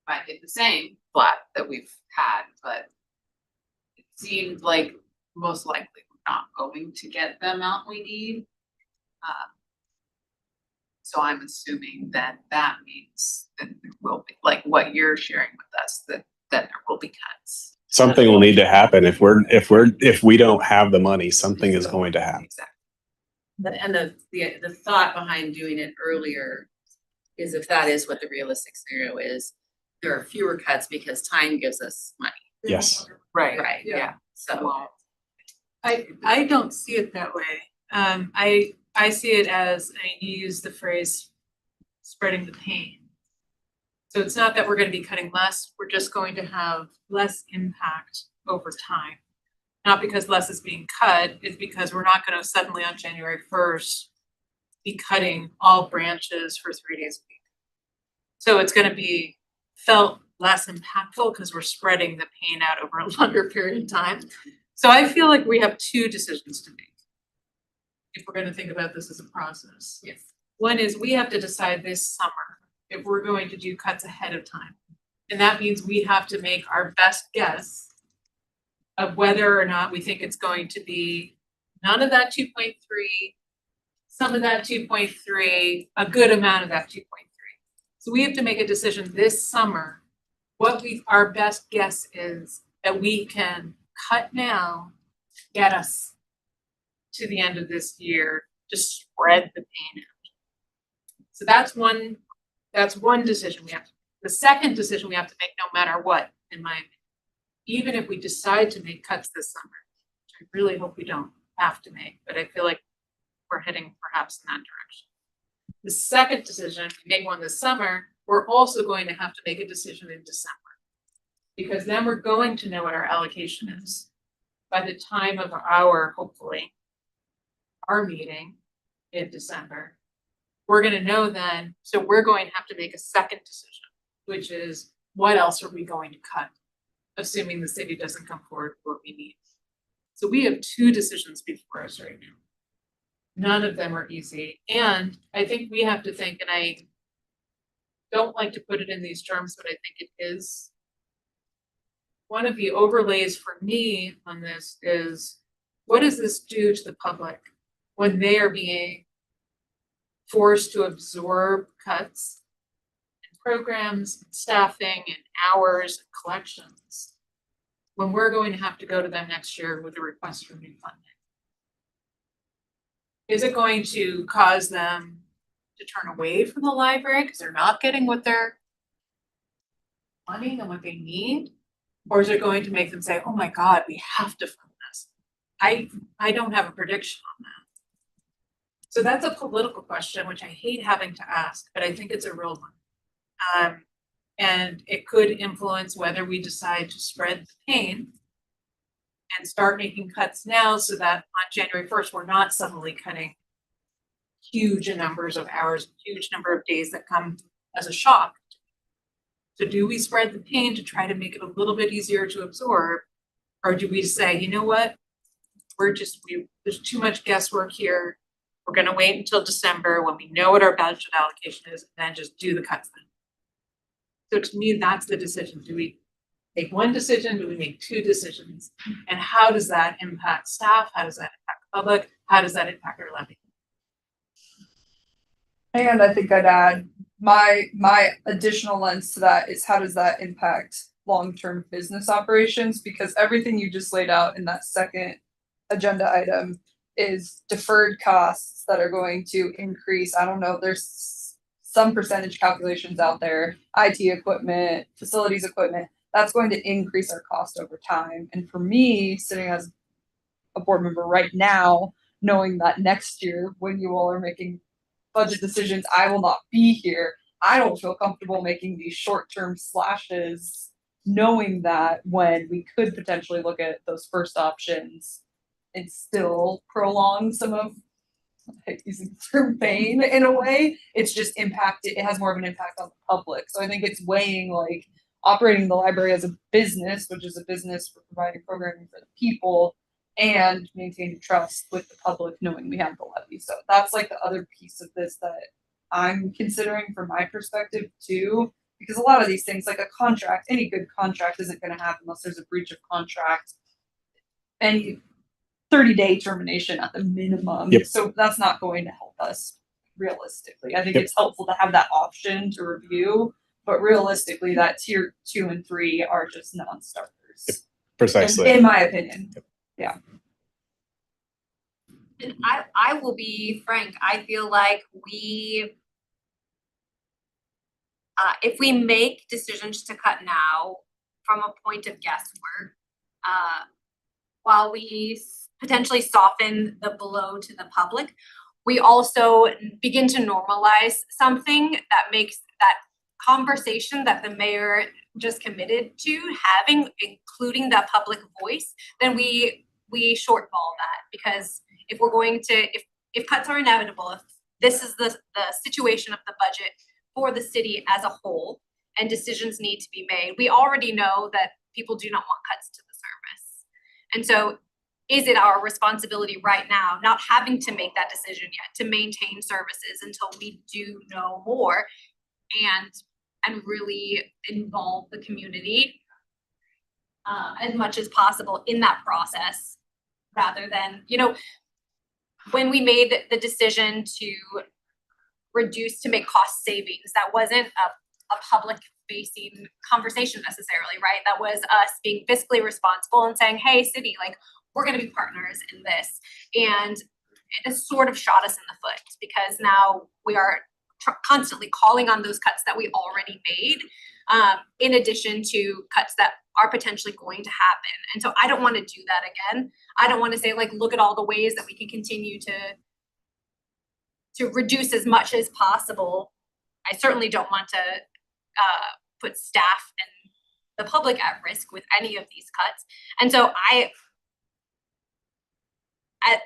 might hit the same flat that we've had, but it seemed like most likely we're not going to get the amount we need. So I'm assuming that that means that there will be, like what you're sharing with us, that there will be cuts. Something will need to happen. If we don't have the money, something is going to happen. Exactly. And the thought behind doing it earlier is, if that is what the realistic scenario is, there are fewer cuts because time gives us money. Yes. Right. Right, yeah, so. I don't see it that way. I see it as, I mean, you use the phrase spreading the pain. So it's not that we're gonna be cutting less, we're just going to have less impact over time. Not because less is being cut, it's because we're not gonna suddenly on January 1st be cutting all branches for 3 days a week. So it's gonna be felt less impactful because we're spreading the pain out over a longer period of time. So I feel like we have two decisions to make, if we're gonna think about this as a process. Yes. One is, we have to decide this summer if we're going to do cuts ahead of time. And that means we have to make our best guess of whether or not we think it's going to be none of that 2.3, some of that 2.3, a good amount of that 2.3. So we have to make a decision this summer, our best guess is that we can cut now, get us to the end of this year, to spread the pain out. So that's one decision we have to make. The second decision we have to make, no matter what, in my opinion, even if we decide to make cuts this summer, which I really hope we don't have to make, but I feel like we're heading perhaps in that direction. The second decision, if we make one this summer, we're also going to have to make a decision in December. Because then we're going to know what our allocation is by the time of hopefully, our meeting in December. We're gonna know then, so we're going to have to make a second decision, which is, what else are we going to cut? Assuming the city doesn't come forward with what we need. So we have two decisions before us right now. None of them are easy, and I think we have to think, and I don't like to put it in these terms, but I think it is. One of the overlays for me on this is, what does this do to the public when they are being forced to absorb cuts in programs, staffing, and hours, and collections, when we're going to have to go to them next year with a request for new funding? Is it going to cause them to turn away from the library because they're not getting what they're wanting and what they need? Or is it going to make them say, oh my God, we have to fund this? I don't have a prediction on that. So that's a political question, which I hate having to ask, but I think it's a real one. And it could influence whether we decide to spread the pain and start making cuts now, so that on January 1st, we're not suddenly cutting huge numbers of hours, huge number of days that come as a shock. So do we spread the pain to try to make it a little bit easier to absorb? Or do we say, you know what? There's too much guesswork here. we're gonna wait until December when we know what our budget allocation is, and then just do the cuts then. So to me, that's the decision. Do we make one decision? Do we make two decisions? And how does that impact staff? How does that impact the public? How does that impact our levy? And I think I'd add my additional lens to that is how does that impact long-term business operations? Because everything you just laid out in that second agenda item is deferred costs that are going to increase. I don't know, there's some percentage calculations out there, IT equipment, facilities equipment, that's going to increase our cost over time. And for me, sitting as a board member right now, knowing that next year when you all are making budget decisions, I will not be here. I don't feel comfortable making these short-term slashes, knowing that when we could potentially look at those first options and still prolong some of, I hate using the term pain in a way, it's just impacted, it has more of an impact on the public. So I think it's weighing like operating the library as a business, which is a business for providing programming for the people, and maintaining trust with the public knowing we have the levy. So that's like the other piece of this that I'm considering from my perspective too, because a lot of these things, like a contract, any good contract isn't gonna happen unless there's a breach of contract. Any 30-day termination at the minimum. Yep. So that's not going to help us realistically. I think Yep. it's helpful to have that option to review, but realistically, that tier 2 and 3 are just non-starters. Precisely. In my opinion. And I will be frank, I feel like if we make decisions to cut now from a point of guesswork, while we potentially soften the blow to the public, we also begin to normalize something that makes that conversation that the mayor just committed to having, including that public voice, then we shortfall that. Because if we're going to, if cuts are inevitable, if this is the situation of the budget for the city as a whole and decisions need to be made, we already know that people do not want cuts to the service. And so is it our responsibility right now, not having to make that decision yet, to maintain services until we do know more and really involve the community as much as possible in that process, rather than, when we made the decision to make cost savings, that wasn't a public facing conversation necessarily, right? That was us being fiscally responsible and saying, hey, city, like, we're gonna be partners in this. And it sort of shot us in the foot, because now we are constantly calling on those cuts that we already made, in addition to cuts that are potentially going to happen. And so I don't wanna do that again. I don't wanna say, like, look at all the ways that we can continue to reduce as much as possible. I certainly don't want to put staff and the public at risk with any of these cuts. And so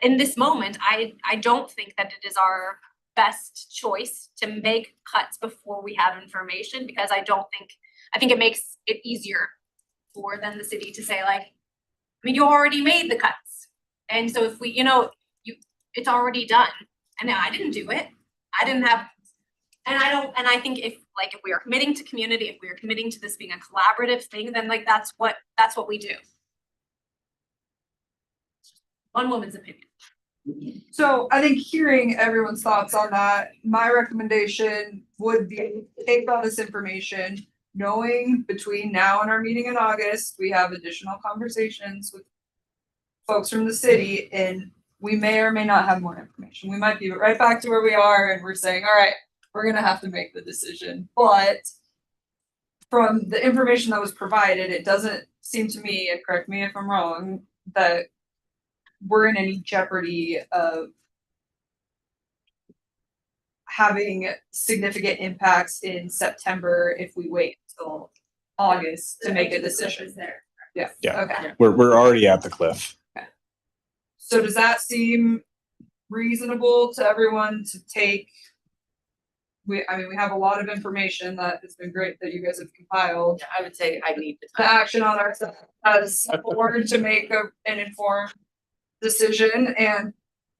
in this moment, I don't think that it is our best choice to make cuts before we have information, because I think it makes it easier for then the city to say, like, I mean, you already made the cuts. And so if we, it's already done. And I didn't do it. And I think if we are committing to community, if we are committing to this being a collaborative thing, then like that's what we do. One woman's opinion. So I think hearing everyone's thoughts on that, my recommendation would be take all this information, knowing between now and our meeting in August, we have additional conversations with folks from the city, and we may or may not have more information. We might be right back to where we are and we're saying, all right, we're gonna have to make the decision. But from the information that was provided, it doesn't seem to me, and correct me if I'm wrong, that we're in any jeopardy of having significant impacts in September if we wait till August to make a decision. Yeah. Yeah. Okay. We're already at the cliff. So does that seem reasonable to everyone to take? We have a lot of information that has been great that you guys have compiled. I would say I need the The time. action on our side as a board to make an informed decision, and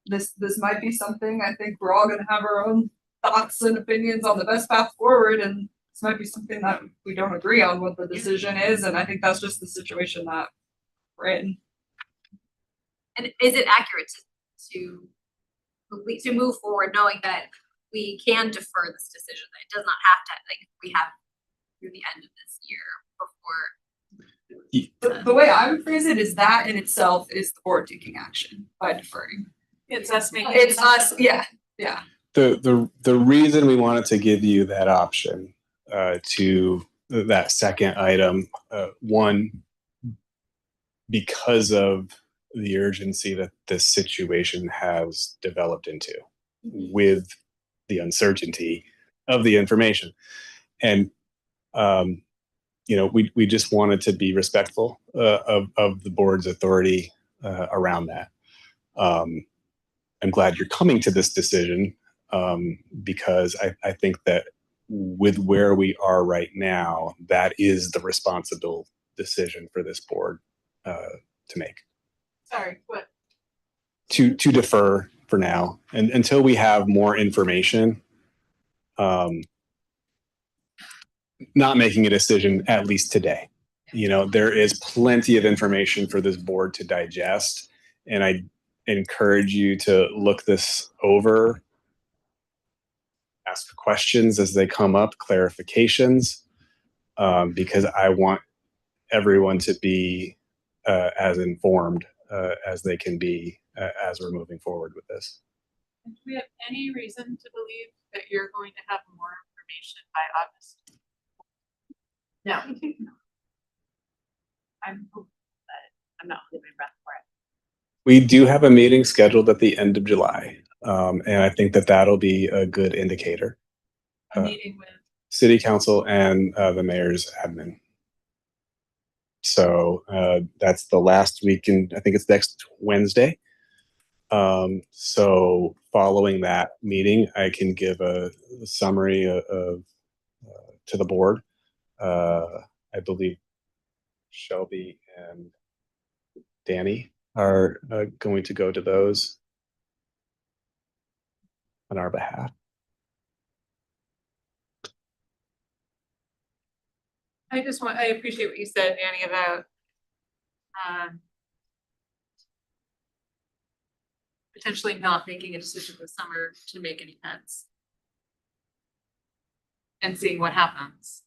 this might be something, I think we're all gonna have our own thoughts and opinions on the best path forward, and this might be something that we don't agree on what the decision is, and I think that's just the situation that we're in. And is it accurate to move forward knowing that we can defer this decision, that it does not have to, like, we have through the end of this year before? The way I would phrase it is that in itself is the board taking action by deferring. It's us making. It's us, yeah. The reason we wanted to give you that option to that second item, one, because of the urgency that this situation has developed into with the uncertainty of the information. And we just wanted to be respectful of the board's authority around that. I'm glad you're coming to this decision because I think that with where we are right now, that is the responsible decision for this board to make. Sorry, what? To defer for now, and until we have more information, not making a decision at least today. There is plenty of information for this board to digest, and I encourage you to look this over, ask questions as they come up, clarifications, because I want everyone to be as informed as they can be as we're moving forward with this. Do we have any reason to believe that you're going to have more information by August? No. I'm hopeful, but I'm not holding my breath for it. We do have a meeting scheduled at the end of July, and I think that that'll be a good indicator. A meeting with City Council and the mayor's admin. So that's the last week, and I think it's next Wednesday. So following that meeting, I can give a summary of to the board. I believe Shelby and Danny are going to go to those on our behalf. I appreciate what you said, Danny, about potentially not making a decision this summer to make any cuts and seeing what happens.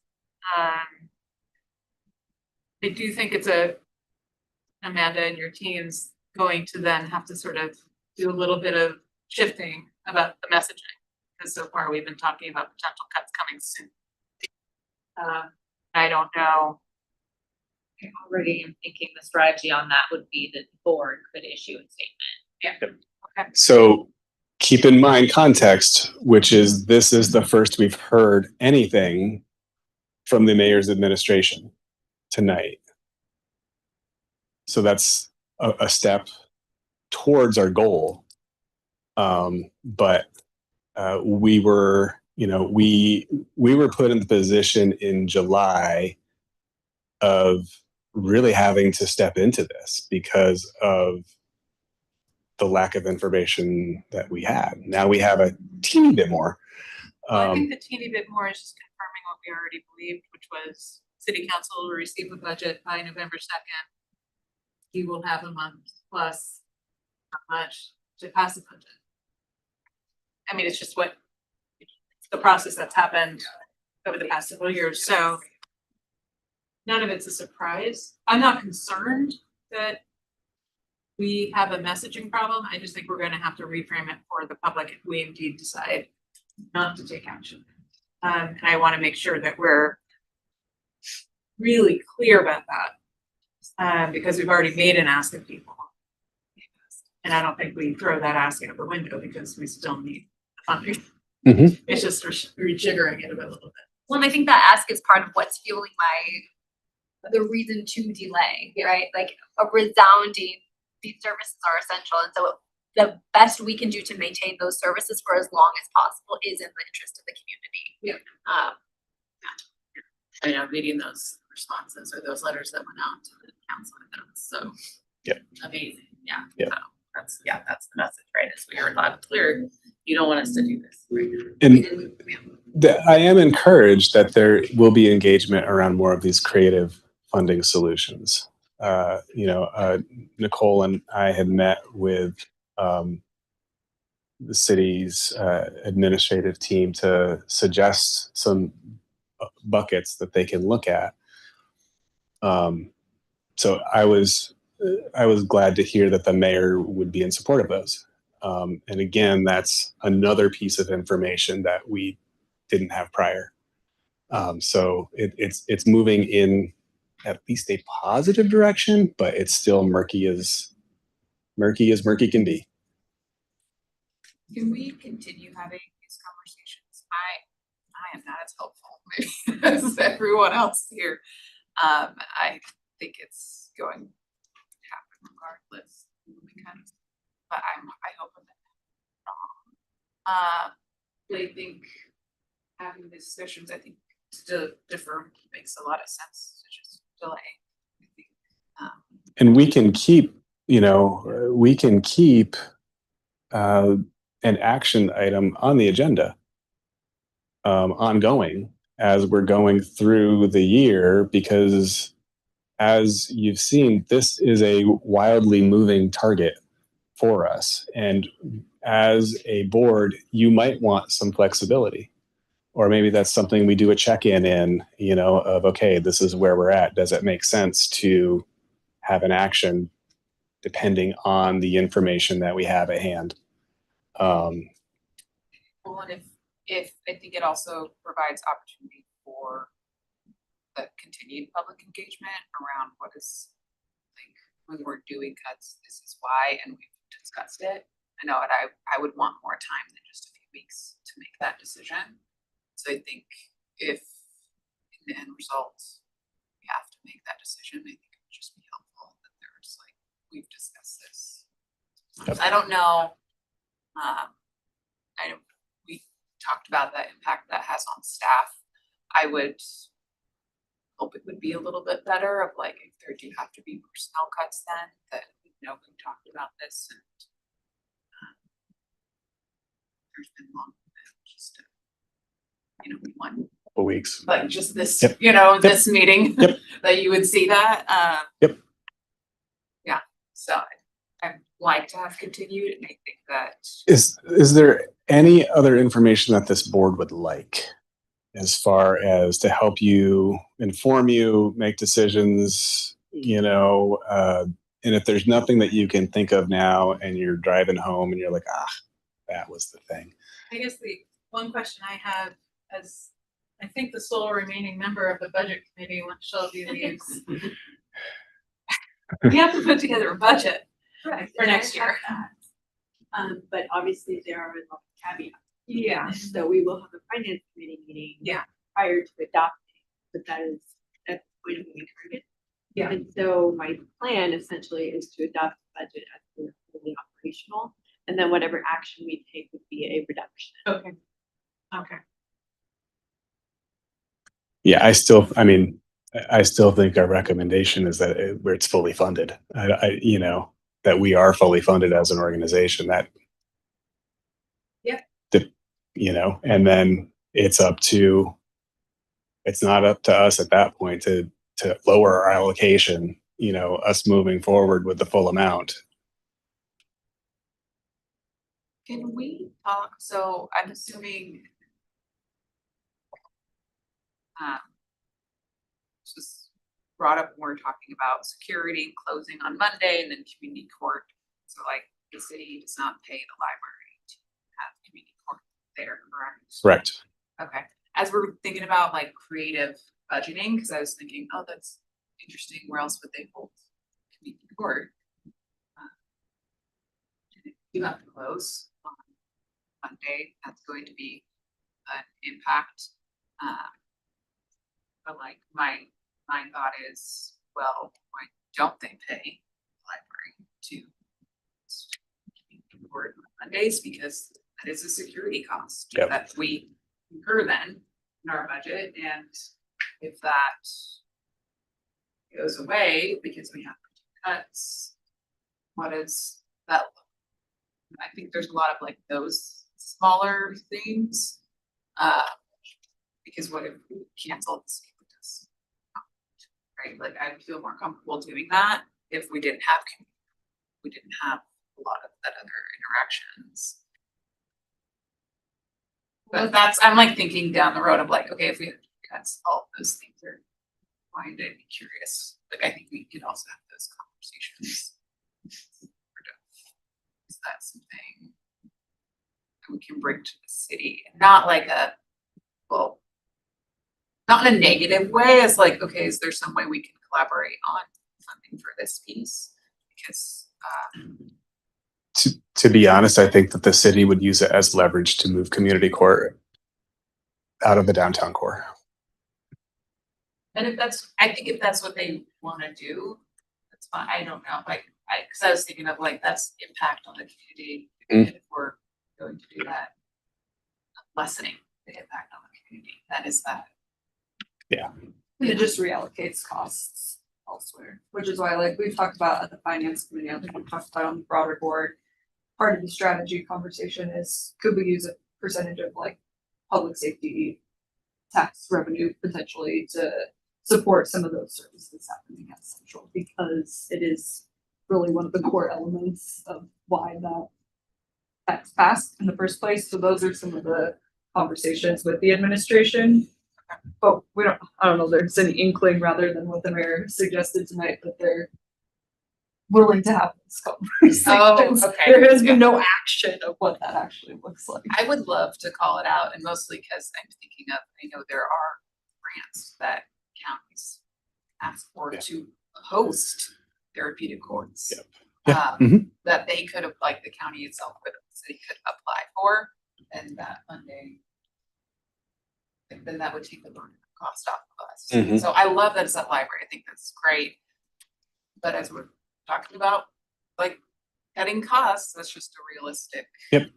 I do think it's Amanda and your team's going to then have to sort of do a little bit of shifting about the messaging, because so far we've been talking about potential cuts coming soon. I don't know. I already am thinking the strategy on that would be that the board could issue a statement. Yeah. Okay. So keep in mind context, which is this is the first we've heard anything from the mayor's administration tonight. So that's a step towards our goal. But we were, we were put in the position in July of really having to step into this because of the lack of information that we had. Now we have a teeny bit more. Well, I think the teeny bit more is just confirming what we already believed, which was City Council will receive a budget by November 2nd. You will have a month plus not much to pass the budget. I mean, it's just the process that's happened over the past several years. So none of it's a surprise. I'm not concerned that we have a messaging problem. I just think we're going to have to reframe it for the public if we indeed decide not to take action. And I want to make sure that we're really clear about that because we've already made an ask of people. And I don't think we throw that ask out the window because we still need the funding. Mhm. It's just rejiggering it a little bit. Well, and I think that ask is part of what's fueling the reason to delay, right? Like a resounding, these services are essential. And so the best we can do to maintain those services for as long as possible is in the interest of the community. I know reading those responses or those letters that went out to the council, so. Yep. Amazing, yeah. Yep. So that's the message, right? because we heard loud and clear, you don't want us to do this. And I am encouraged that there will be engagement around more of these creative funding solutions. Nicole and I had met with the city's administrative team to suggest some buckets that they can look at. So I was glad to hear that the mayor would be in support of those. And again, that's another piece of information that we didn't have prior. So it's moving in at least a positive direction, but it's still murky as murky can be. Can we continue having these conversations? I am not as helpful maybe as everyone else here. I think it's going to happen regardless. But I hope I'm not wrong. I think having these sessions, I think to differ makes a lot of sense to just delay. I think, And we can keep, an action item on the agenda ongoing as we're going through the year, because as you've seen, this is a wildly moving target for us. And as a board, you might want some flexibility. Or maybe that's something we do a check-in of, okay, this is where we're at. Does it make sense to have an action depending on the information that we have at hand? well, and if I think it also provides opportunity for the continued public engagement around what is, like, when we're doing cuts, this is why, and we've discussed it. I know, and I would want more time than just a few weeks to make that decision. So I think if in the end result, we have to make that decision, I think it would just be helpful that there's like, we've discussed this. Yep. I don't know. We talked about the impact that has on staff. I would hope it would be a little bit better of like, if there do have to be personnel cuts then, that we talked about this and there's been long, just one, Couple weeks. like just this, Yep. this meeting. Yep. That you would see that. Yep. Yeah, so I'd like to have continued, and I think that Is there any other information that this board would like as far as to help you, inform you, make decisions, and if there's nothing that you can think of now and you're driving home and you're like, that was the thing. I guess the one question I have, as I think the sole remaining member of the budget committee once Shelby leaves. We have to put together a budget for next year. But obviously there are a lot of caveats. Yeah. So we will have a finance committee meeting. Yeah. Prior to adopting, but that's the point of moving target. Yeah. And so my plan essentially is to adopt the budget as we're fully operational, and then whatever action we take would be a reduction. Okay. Okay. Yeah, I still think our recommendation is that where it's fully funded. That we are fully funded as an organization. That. Yeah. And then it's not up to us at that point to lower our allocation. Us moving forward with the full amount. can we talk, so I'm assuming this was brought up when we we're talking about security closing on Monday and then community court. So like the city does not pay the library to have community court there, correct? Correct. Okay, as we're thinking about like creative budgeting, because I was thinking, oh, that's interesting, where else would they hold community court? You have to close on Monday, that's going to be an impact. But like my thought is, well, why don't they pay the library to court on Mondays? Because that is a security cost Yep. that we incur then in our budget, and if that goes away because we have to do cuts, what is that look? I think there's a lot of like those smaller things. Because what if we cancel this? Right, like I feel more comfortable doing that if we didn't have a lot of that other interactions. But that's, I'm like thinking down the road of like, okay, if we cut all of those things are fine, I'd be curious. Like I think we could also have those conversations. Is that something that we can bring to the city? Not like a, well, not in a negative way, as like, okay, is there some way we can collaborate on funding for this piece? Because To be honest, I think that the city would use it as leverage to move community court out of the downtown core. and if that's, I think if that's what they wanna do, that's fine, I don't know, like, cause I was thinking of like, that's impact on the community. Mm. And if we're going to do that, lessening the impact on the community, that is that. It just reallocates costs elsewhere, which is why, like, we've talked about at the finance committee, I think we've talked about on the broader board. Part of the strategy conversation is, could we use a percentage of like public safety tax revenue potentially to support some of those services happening at Central, because it is really one of the core elements of why that tax passed in the first place. So those are some of the conversations with the administration. But I don't know, there's an inkling rather than what the mayor suggested tonight, that they're willing to have this conversation. Okay, There has yeah. been no action of what that actually looks like. I would love to call it out, and mostly because I'm thinking of, I know there are grants that counties ask for Yeah. to host therapeutic courts. Yep. Yeah. That they could have, like the county itself, but the city could apply for, and that funding. And then that would take the burden of cost off of us. Mhm. So I love that it's at library, I think that's great. But as we're talking about, like, cutting costs, that's just a realistic. Add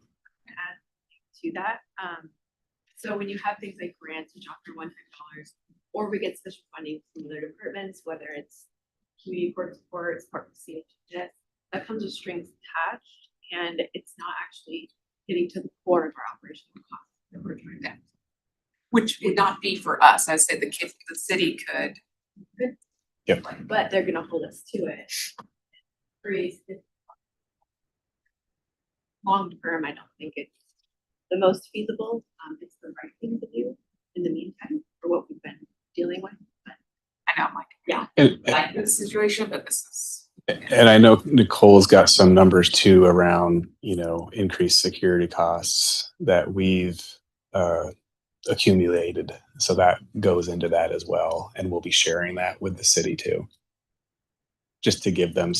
to that, so when you have things like grants, which offer $100, or we get special funding from other departments, whether it's community court support, support for CHS, that comes with strings attached, and it's not actually getting to the core of our operational costs that we're trying to. Which would not be for us, I said the city could. Yep. But they're gonna hold us to it. Long term, I don't think it's the most feasible, it's the right thing to do in the meantime, for what we've been dealing with, but. I know, I'm like, Yeah. I like this situation, but this is. And I know Nicole's got some numbers too around, increased security costs that we've accumulated. So that goes into that as well. And we'll be sharing that with the city too. Just to give them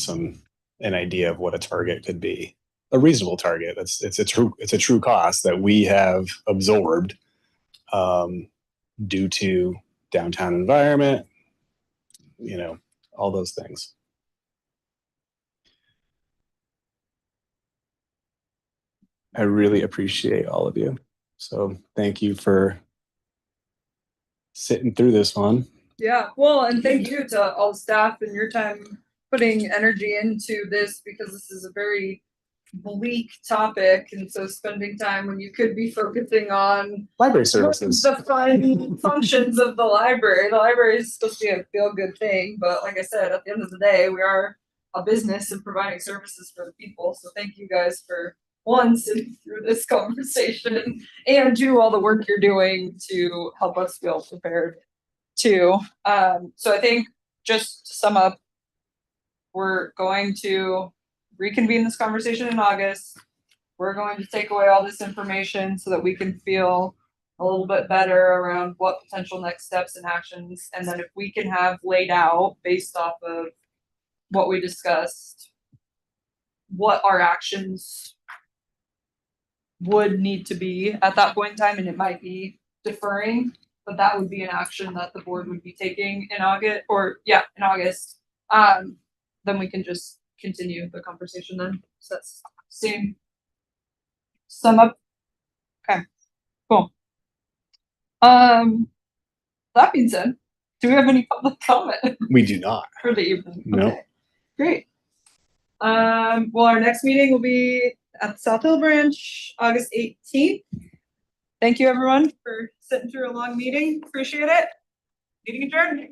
an idea of what a target could be. A reasonable target. It's a true cost that we have absorbed due to downtown environment, all those things. I really appreciate all of you. So thank you for sitting through this one. Yeah, well, and thank you to all the staff and your time putting energy into this, because this is a very bleak topic, and so spending time when you could be focusing on Library services. the fun functions of the library. The library is supposed to be a feel-good thing, but like I said, at the end of the day, we are a business and providing services for the people. So thank you guys for sitting through this conversation, and do all the work you're doing to help us feel prepared too. So I think, just to sum up, we're going to reconvene this conversation in August. We're going to take away all this information so that we can feel a little bit better around what potential next steps and actions. And then if we can have laid out, based off of what we discussed, what our actions would need to be at that point in time, and it might be deferring, but that would be an action that the board would be taking in August, in August. Then we can just continue the conversation then. So that's sum up. Okay, cool. That being said, do we have any public comment We do not. for the evening? No. Okay, great. Well, our next meeting will be at the South Hill branch, August 18th. Thank you, everyone, for sitting through a long meeting. Appreciate it. Meeting adjourned.